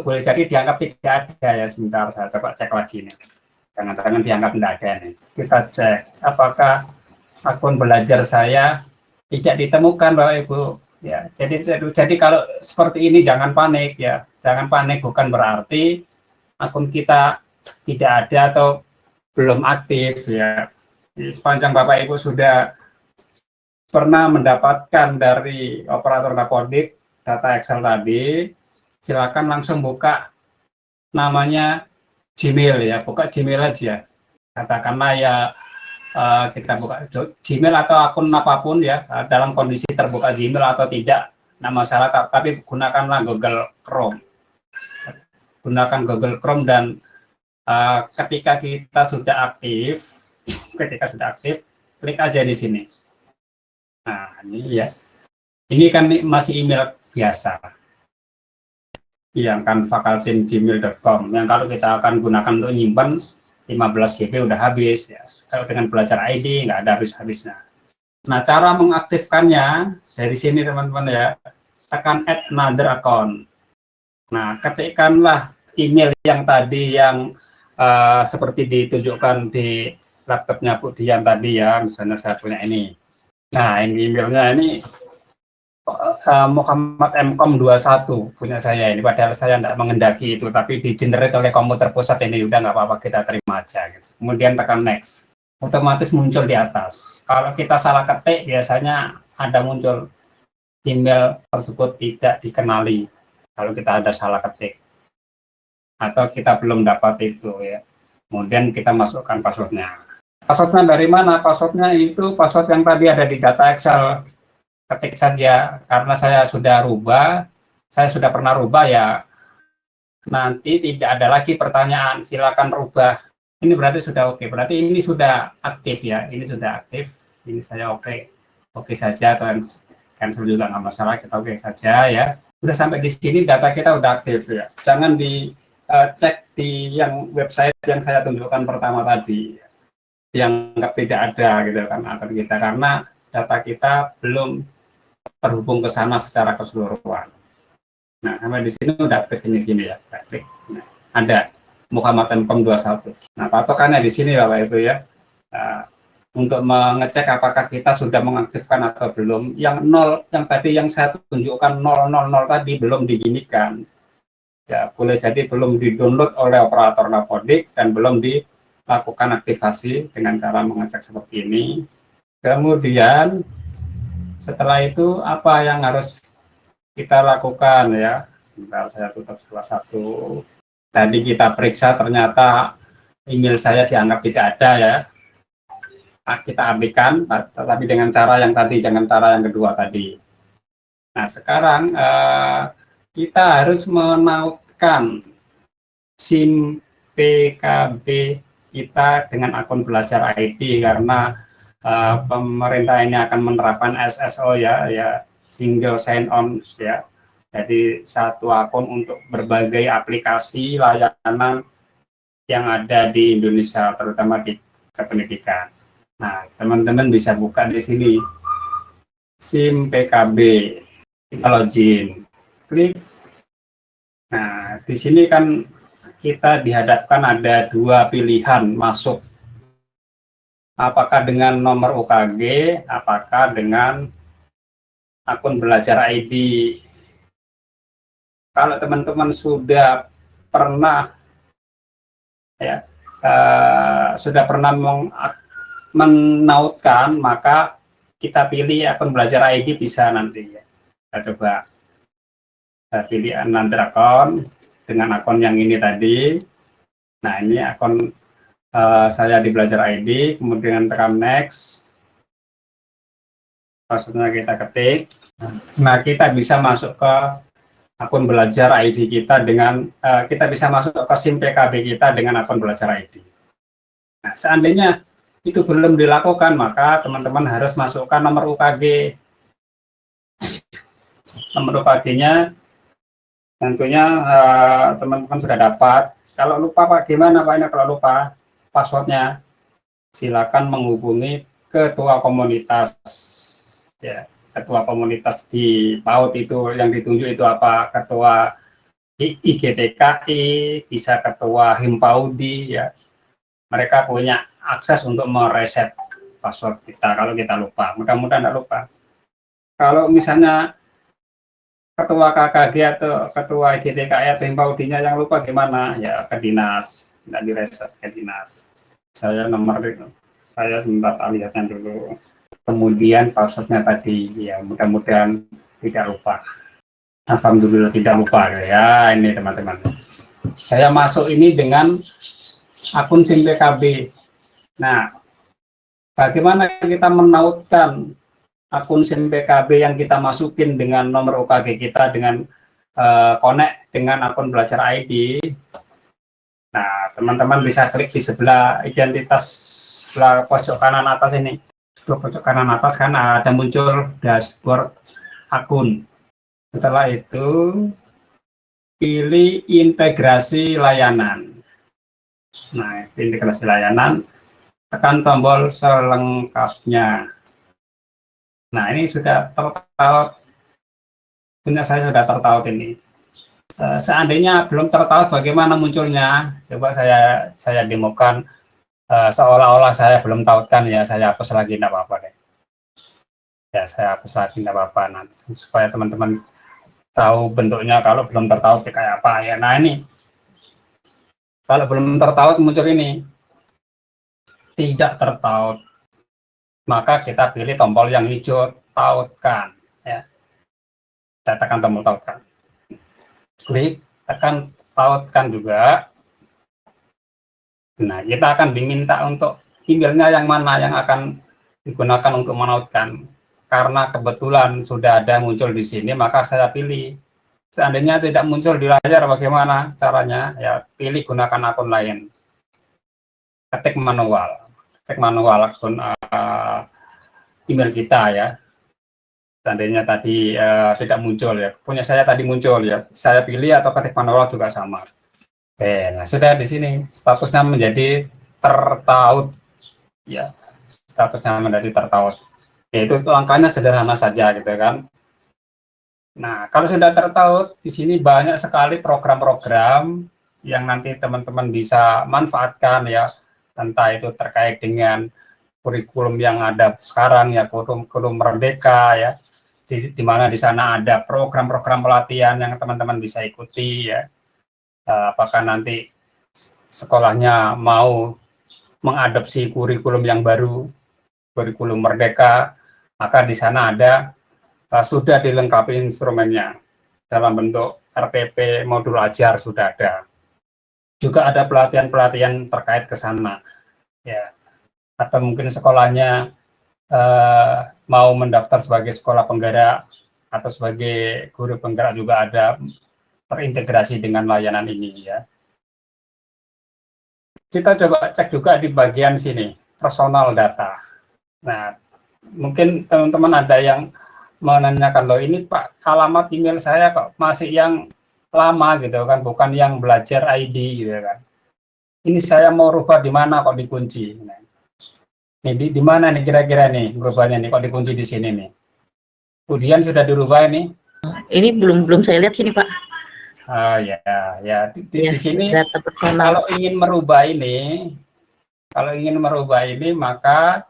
boleh jadi dianggap tidak ada ya. Sebentar saya coba cek lagi nih. Jangan-jangan dianggap tidak ada nih. Kita cek apakah akun belajar saya tidak ditemukan Bapak Ibu. Ya, jadi kalau seperti ini jangan panik ya. Jangan panik, bukan berarti akun kita tidak ada atau belum aktif ya. Sepanjang Bapak Ibu sudah pernah mendapatkan dari operator Dapodik data Excel tadi, silakan langsung buka namanya Gmail ya, buka Gmail aja. Katakanlah ya kita buka Gmail atau akun apapun ya, dalam kondisi terbuka Gmail atau tidak, nah masalah, tapi gunakanlah Google Chrome. Gunakan Google Chrome dan ketika kita sudah aktif, klik aja di sini. Nah, ini ya. Ini kan masih email biasa. Yang kan fakaltim@gmail.com yang kalau kita akan gunakan untuk nyimpan 15 GB udah habis ya. Kalau dengan belajar ID nggak ada habis-habisnya. Nah, cara mengaktifkannya dari sini teman-teman ya, tekan add another account. Nah, ketikkanlah email yang tadi yang seperti ditunjukkan di laptopnya Bu Dian tadi ya, misalnya saya punya ini. Nah, ini emailnya ini Muhammad Mkom 21 punya saya ini, padahal saya tidak mengendaki itu, tapi di generate oleh komputer pusat ini, udah nggak apa-apa, kita terima aja gitu. Kemudian tekan next, otomatis muncul di atas. Kalau kita salah ketik biasanya ada muncul email tersebut tidak dikenali kalau kita ada salah ketik atau kita belum dapat itu ya. Kemudian kita masukkan passwordnya. Passwordnya dari mana? Passwordnya itu password yang tadi ada di data Excel. Ketik saja, karena saya sudah pernah rubah ya, nanti tidak ada lagi pertanyaan, silakan rubah. Ini berarti sudah oke, berarti ini sudah aktif ya, ini sudah aktif, ini saya oke saja, atau cancel juga nggak masalah, kita oke saja ya. Udah sampai di sini data kita udah aktif ya, jangan dicek di yang website yang saya tunjukkan pertama tadi, yang tidak ada gitu kan akun kita, karena data kita belum terhubung ke sana secara keseluruhan. Nah, sampai di sini udah aktif ini ya, klik. Nah, ada Muhammad Mkom 21. Nah, patokannya di sini Bapak Ibu ya. Untuk mengecek apakah kita sudah mengaktifkan atau belum. Yang 0, yang tadi yang saya tunjukkan 000 tadi belum diginikan. Ya, boleh jadi belum di-download oleh operator Dapodik dan belum dilakukan aktivasi dengan cara mengecek seperti ini. Kemudian setelah itu apa yang harus kita lakukan ya? Sebentar saya tutup salah satu. Tadi kita periksa ternyata email saya dianggap tidak ada ya. Kita abaikan, tetapi dengan cara yang tadi, jangan cara yang kedua tadi. Nah, sekarang kita harus menautkan SIM PKB kita dengan akun belajar ID, karena pemerintah ini akan menerapkan SSO ya, single sign on ya. Jadi satu akun untuk berbagai aplikasi layanan yang ada di Indonesia, terutama di kependidikan. Nah, teman-teman bisa buka di sini SIM PKB, kita login, klik. Nah, di sini kan kita dihadapkan ada dua pilihan masuk. Apakah dengan nomor UKG, apakah dengan akun belajar ID. Kalau teman-teman sudah pernah ya, menautkan, maka kita pilih akun belajar ID bisa nanti ya. Kita coba pilih another account dengan akun yang ini tadi. Nah, ini akun saya di belajar ID, kemudian tekan next, passwordnya kita ketik. Nah, kita bisa masuk ke akun belajar ID kita dengan kita bisa masuk ke SIM PKB kita dengan akun belajar ID. Nah, seandainya itu belum dilakukan, maka teman-teman harus masukkan nomor UKG. Nomor UKG-nya tentunya teman-teman sudah dapat. Kalau lupa Pak, gimana Pak ini kalau lupa passwordnya? Silakan menghubungi ketua komunitas ya. ketua komunitas di PAUD itu yang ditunjuk itu apa, ketua IGTKI, bisa ketua Himpaudi ya. Mereka punya akses untuk mereset password kita kalau kita lupa. Mudah-mudahan tidak lupa. Kalau misalnya ketua KKG atau ketua IGTKI atau Himpaudinya yang lupa gimana? Ya ke dinas, tidak direset ke dinas. Saya sebentar lihatnya dulu. Kemudian passwordnya tadi, ya mudah-mudahan tidak lupa. Alhamdulillah tidak lupa ya. Ini teman-teman, saya masuk ini dengan akun SIM PKB. Nah, bagaimana kita menautkan akun SIM PKB yang kita masukin dengan nomor UKG kita dengan connect dengan akun Belajar ID? Nah, teman-teman bisa klik di sebelah identitas sebelah pojok kanan atas ini. Sebelah pojok kanan atas kan ada muncul dashboard akun. Setelah itu pilih integrasi layanan. Nah, integrasi layanan, tekan tombol selengkapnya. Nah, ini sudah tertaut, punya saya sudah tertaut ini. Seandainya belum tertaut, bagaimana munculnya? Coba saya demokan, seolah-olah saya belum tautkan ya, saya hapus lagi, tidak apa-apa deh. Ya, saya hapus lagi, tidak apa-apa, nanti supaya teman-teman tahu bentuknya kalau belum tertaut kayak apa ya. Nah, ini kalau belum tertaut muncul ini, tidak tertaut, maka kita pilih tombol yang hijau, tautkan ya. Kita tekan tombol tautkan, klik, tekan tautkan juga. Nah, kita akan diminta untuk emailnya yang mana yang akan digunakan untuk menautkan. Karena kebetulan sudah ada muncul di sini, maka saya pilih. Seandainya tidak muncul di layar, bagaimana caranya? Ya, pilih gunakan akun lain. Ketik manual akun email kita ya. Seandainya tadi tidak muncul ya, punya saya tadi muncul ya, saya pilih atau ketik manual juga sama. Oke, nah sudah di sini statusnya menjadi tertaut ya, statusnya menjadi tertaut. Yaitu langkahnya sederhana saja gitu kan. Nah, kalau sudah tertaut, di sini banyak sekali program-program yang nanti teman-teman bisa manfaatkan ya, entah itu terkait dengan kurikulum yang ada sekarang ya, kurikulum Merdeka ya, di mana di sana ada program-program pelatihan yang teman-teman bisa ikuti ya. Apakah nanti sekolahnya mau mengadopsi kurikulum yang baru, kurikulum Merdeka, maka di sana ada sudah dilengkapi instrumennya dalam bentuk RPP, modul ajar sudah ada. Juga ada pelatihan-pelatihan terkait ke sana ya. Atau mungkin sekolahnya mau mendaftar sebagai sekolah penggerak atau sebagai guru penggerak juga ada terintegrasi dengan layanan ini ya. Kita coba cek juga di bagian sini, personal data. Nah, mungkin teman-teman ada yang menanyakan, loh ini Pak, alamat email saya kok masih yang lama gitu kan, bukan yang Belajar ID gitu kan. Ini saya mau rubah di mana kok dikunci. Nah, ini di mana nih kira-kira nih merubahnya nih, kok dikunci di sini nih. Kemudian sudah dirubah ini. Ini belum saya lihat sini Pak. Ya di sini kalau ingin merubah ini, maka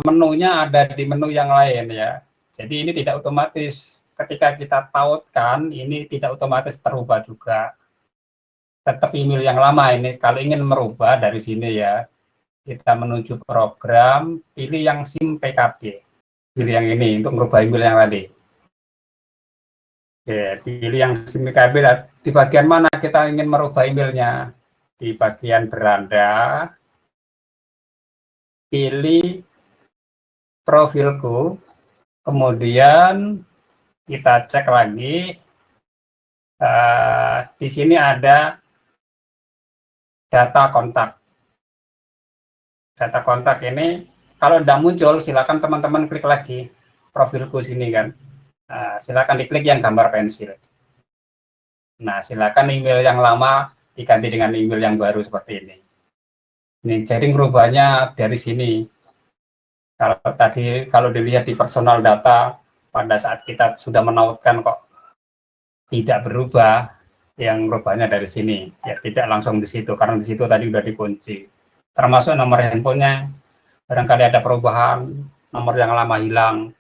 menunya ada di menu yang lain ya. Jadi ini tidak otomatis ketika kita tautkan, ini tidak otomatis terubah juga. Tetap email yang lama ini. Kalau ingin merubah dari sini ya, kita menuju program, pilih yang SIM PKB. Pilih yang ini untuk merubah email yang tadi. Oke, pilih yang SIM PKB. Di bagian mana kita ingin merubah emailnya? Di bagian beranda, pilih profilku, kemudian kita cek lagi. Di sini ada data kontak. Data kontak ini kalau tidak muncul, silakan teman-teman klik lagi profilku sini kan. Silakan diklik yang gambar pensil. Nah, silakan email yang lama diganti dengan email yang baru seperti ini. Ini jadi ngerubahnya dari sini. Kalau dilihat di personal data pada saat kita sudah menautkan kok tidak berubah, yang rubahnya dari sini, ya tidak langsung di situ, karena di situ tadi udah dikunci. Termasuk nomor handphonenya, barangkali ada perubahan, nomor yang lama hilang,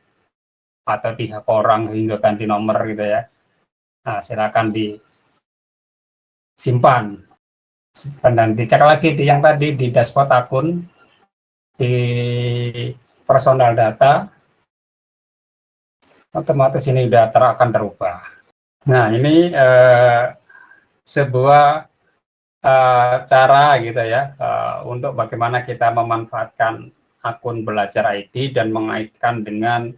atau dihak orang hingga ganti nomor gitu ya. Nah, silakan disimpan dan dicek lagi di yang tadi di dashboard akun, di personal data, otomatis ini udah akan terubah. Nah, ini sebuah cara gitu ya untuk bagaimana kita memanfaatkan akun Belajar ID dan mengaitkan dengan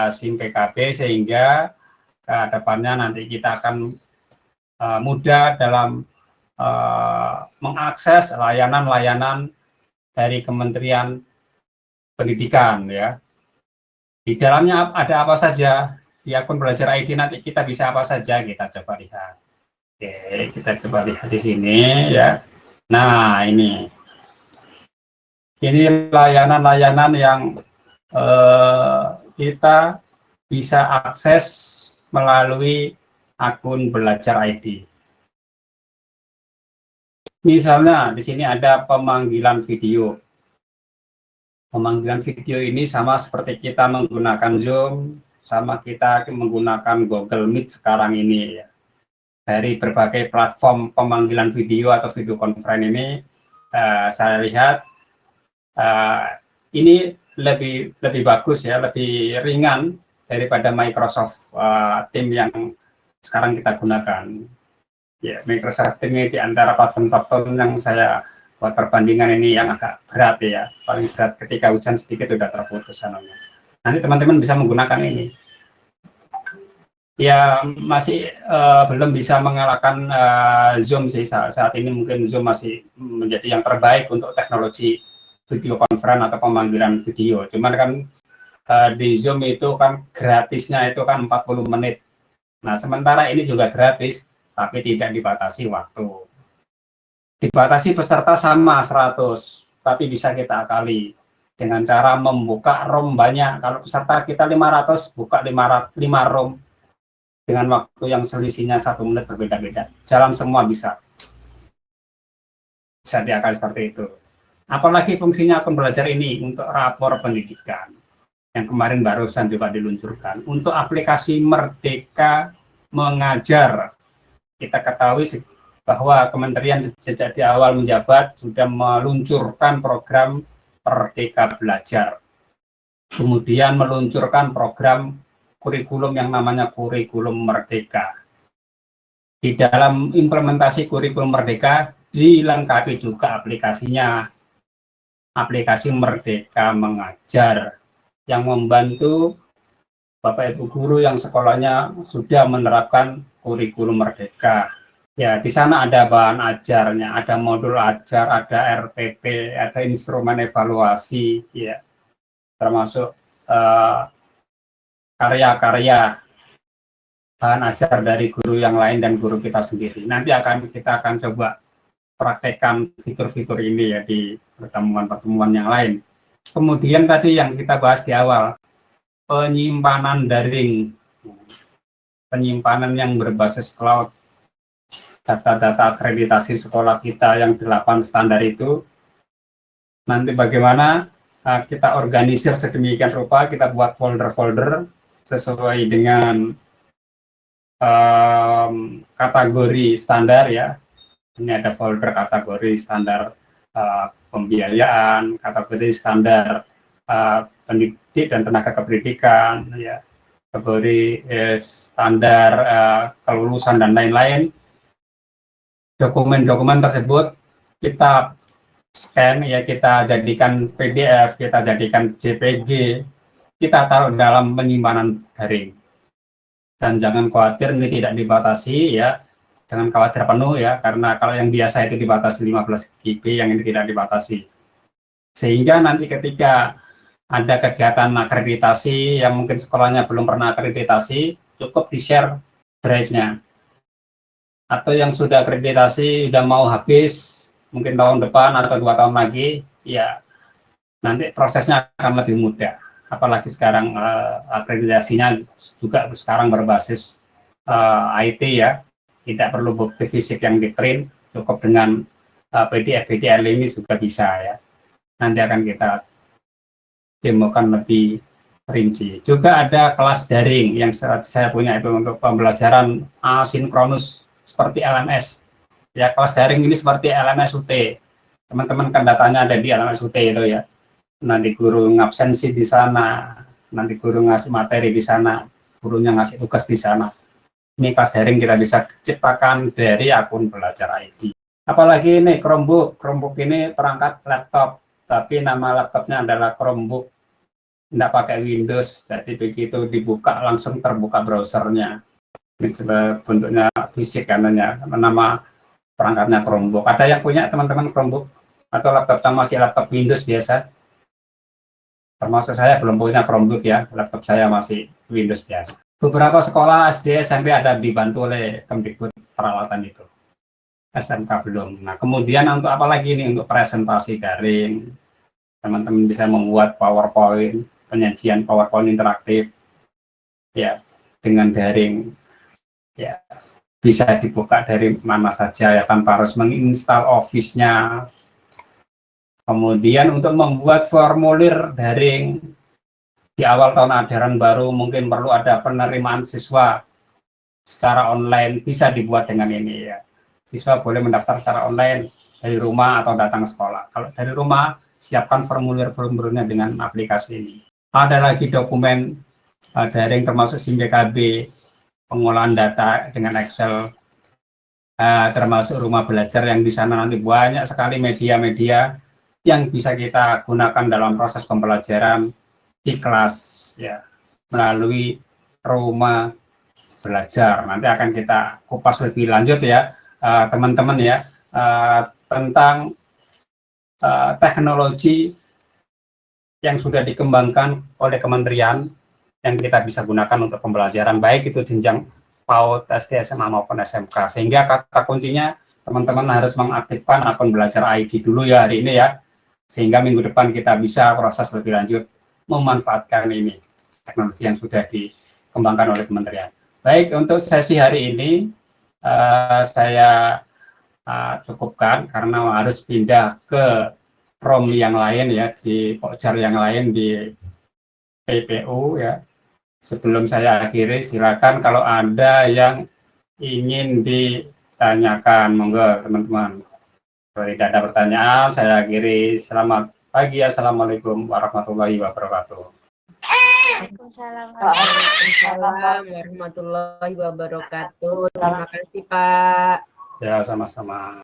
SIM PKB, sehingga ke depannya nanti kita akan mudah dalam mengakses layanan-layanan dari Kementerian Pendidikan ya. Di dalamnya ada apa saja di akun Belajar ID, nanti kita bisa apa saja, kita coba lihat. Oke, kita coba lihat di sini ya. Nah, ini layanan-layanan yang kita bisa akses melalui akun Belajar ID. Misalnya di sini ada pemanggilan video. Pemanggilan video ini sama seperti kita menggunakan Zoom, sama kita menggunakan Google Meet sekarang ini ya. Dari berbagai platform pemanggilan video atau video conference ini, saya lihat ini lebih bagus ya, lebih ringan daripada Microsoft Teams yang sekarang kita gunakan. Ya, Microsoft Teams ini di antara platform-platform yang saya buat perbandingan ini yang agak berat ya, paling berat ketika hujan sedikit sudah terputus namanya. Nanti teman-teman bisa menggunakan ini. Ya, masih belum bisa mengalahkan Zoom sih saat ini. Mungkin Zoom masih menjadi yang terbaik untuk teknologi video conference atau pemanggilan video. Cuman kan di Zoom itu kan gratisnya itu kan 40 menit. Nah, sementara ini juga gratis, tapi tidak dibatasi waktu. Dibatasi peserta sama 100, tapi bisa kita akali dengan cara membuka room banyak. Kalau peserta kita 500, buka 5 room dengan waktu yang selisihnya 1 menit berbeda-beda. Jalan semua bisa diakali seperti itu. Apalagi fungsinya akun Belajar ini untuk rapor pendidikan yang kemarin barusan juga diluncurkan. Untuk aplikasi Merdeka Mengajar, kita ketahui bahwa kementerian sejak di awal menjabat sudah meluncurkan program Merdeka Belajar, kemudian meluncurkan program kurikulum yang namanya kurikulum Merdeka. Di dalam implementasi kurikulum Merdeka dilengkapi juga aplikasinya, aplikasi Merdeka Mengajar yang membantu Bapak Ibu guru yang sekolahnya sudah menerapkan kurikulum Merdeka. Ya, di sana ada bahan ajarnya, ada modul ajar, ada RPP, ada instrumen evaluasi, ya, termasuk karya-karya bahan ajar dari guru yang lain dan guru kita sendiri. Nanti kita akan coba praktekkan fitur-fitur ini ya di pertemuan-pertemuan yang lain. Kemudian tadi yang kita bahas di awal, penyimpanan daring, penyimpanan yang berbasis cloud, data-data akreditasi sekolah kita yang 8 standar itu, nanti bagaimana kita organisir sedemikian rupa, kita buat folder-folder sesuai dengan kategori standar ya. Ini ada folder kategori standar pembiayaan, kategori standar pendidik dan tenaga kependidikan, ya, kategori standar kelulusan dan lain-lain. Dokumen-dokumen tersebut kita scan ya, kita jadikan PDF, kita jadikan JPG, kita taruh dalam penyimpanan daring. Dan jangan khawatir ini tidak dibatasi ya, jangan khawatir penuh ya, karena kalau yang biasa itu dibatasi 15 GB, yang ini tidak dibatasi. Sehingga nanti ketika ada kegiatan akreditasi yang mungkin sekolahnya belum pernah akreditasi, cukup di-share drive-nya. Atau yang sudah akreditasi, sudah mau habis, mungkin tahun depan atau 2 tahun lagi, ya nanti prosesnya akan lebih mudah. Apalagi sekarang akreditasinya juga sekarang berbasis IT ya, tidak perlu bukti fisik yang di print, cukup dengan PDF ini juga bisa ya. Nanti akan kita demokan lebih rinci. Juga ada kelas daring yang saya punya itu untuk pembelajaran asinkronus seperti LMS. Ya, kelas daring ini seperti LMS UT. Teman-teman kan datanya ada di LMS UT itu ya. Nanti guru ngabsensi di sana, nanti guru ngasih materi di sana, gurunya ngasih tugas di sana. Ini kelas daring kita bisa ciptakan dari akun belajar ID. Apalagi ini Chromebook ini perangkat laptop, tapi nama laptopnya adalah Chromebook, tidak pakai Windows, jadi begitu dibuka langsung terbuka browsernya. Ini sebagai bentuknya fisik kanannya, nama perangkatnya Chromebook. Ada yang punya teman-teman Chromebook atau laptopnya masih laptop Windows biasa? Termasuk saya belum punya Chromebook ya, laptop saya masih Windows biasa. Beberapa sekolah SD SMP ada dibantu oleh Kemdikbud peralatan itu, SMK belum. Nah, kemudian untuk apa lagi ini, untuk presentasi daring, teman-teman bisa membuat PowerPoint, penyajian PowerPoint interaktif ya dengan daring ya, bisa dibuka dari mana saja ya tanpa harus menginstal Office-nya. Kemudian untuk membuat formulir daring di awal tahun ajaran baru mungkin perlu ada penerimaan siswa secara online, bisa dibuat dengan ini ya. Siswa boleh mendaftar secara online dari rumah atau datang ke sekolah. Kalau dari rumah, siapkan formulir-formulirnya dengan aplikasi ini. Ada lagi dokumen daring termasuk SIM PKB, pengolahan data dengan Excel, termasuk rumah belajar yang di sana nanti banyak sekali media-media yang bisa kita gunakan dalam proses pembelajaran di kelas ya, melalui rumah belajar. Nanti akan kita kupas lebih lanjut ya teman-teman ya tentang teknologi yang sudah dikembangkan oleh kementerian yang kita bisa gunakan untuk pembelajaran, baik itu jenjang PAUD, SD, SMA maupun SMK. Sehingga kata kuncinya teman-teman harus mengaktifkan akun belajar ID dulu ya hari ini ya, sehingga minggu depan kita bisa proses lebih lanjut memanfaatkan ini teknologi yang sudah dikembangkan oleh kementerian. Baik, untuk sesi hari ini saya cukupkan karena harus pindah ke ROM yang lain ya, di pokjar yang lain di PPU ya. Sebelum saya akhiri, silakan kalau ada yang ingin ditanyakan, monggo teman-teman. Kalau tidak ada pertanyaan, saya akhiri. Selamat pagi, assalamualaikum warahmatullahi wabarakatuh. Waalaikumsalam warahmatullahi wabarakatuh. Terima kasih Pak. Ya, sama-sama.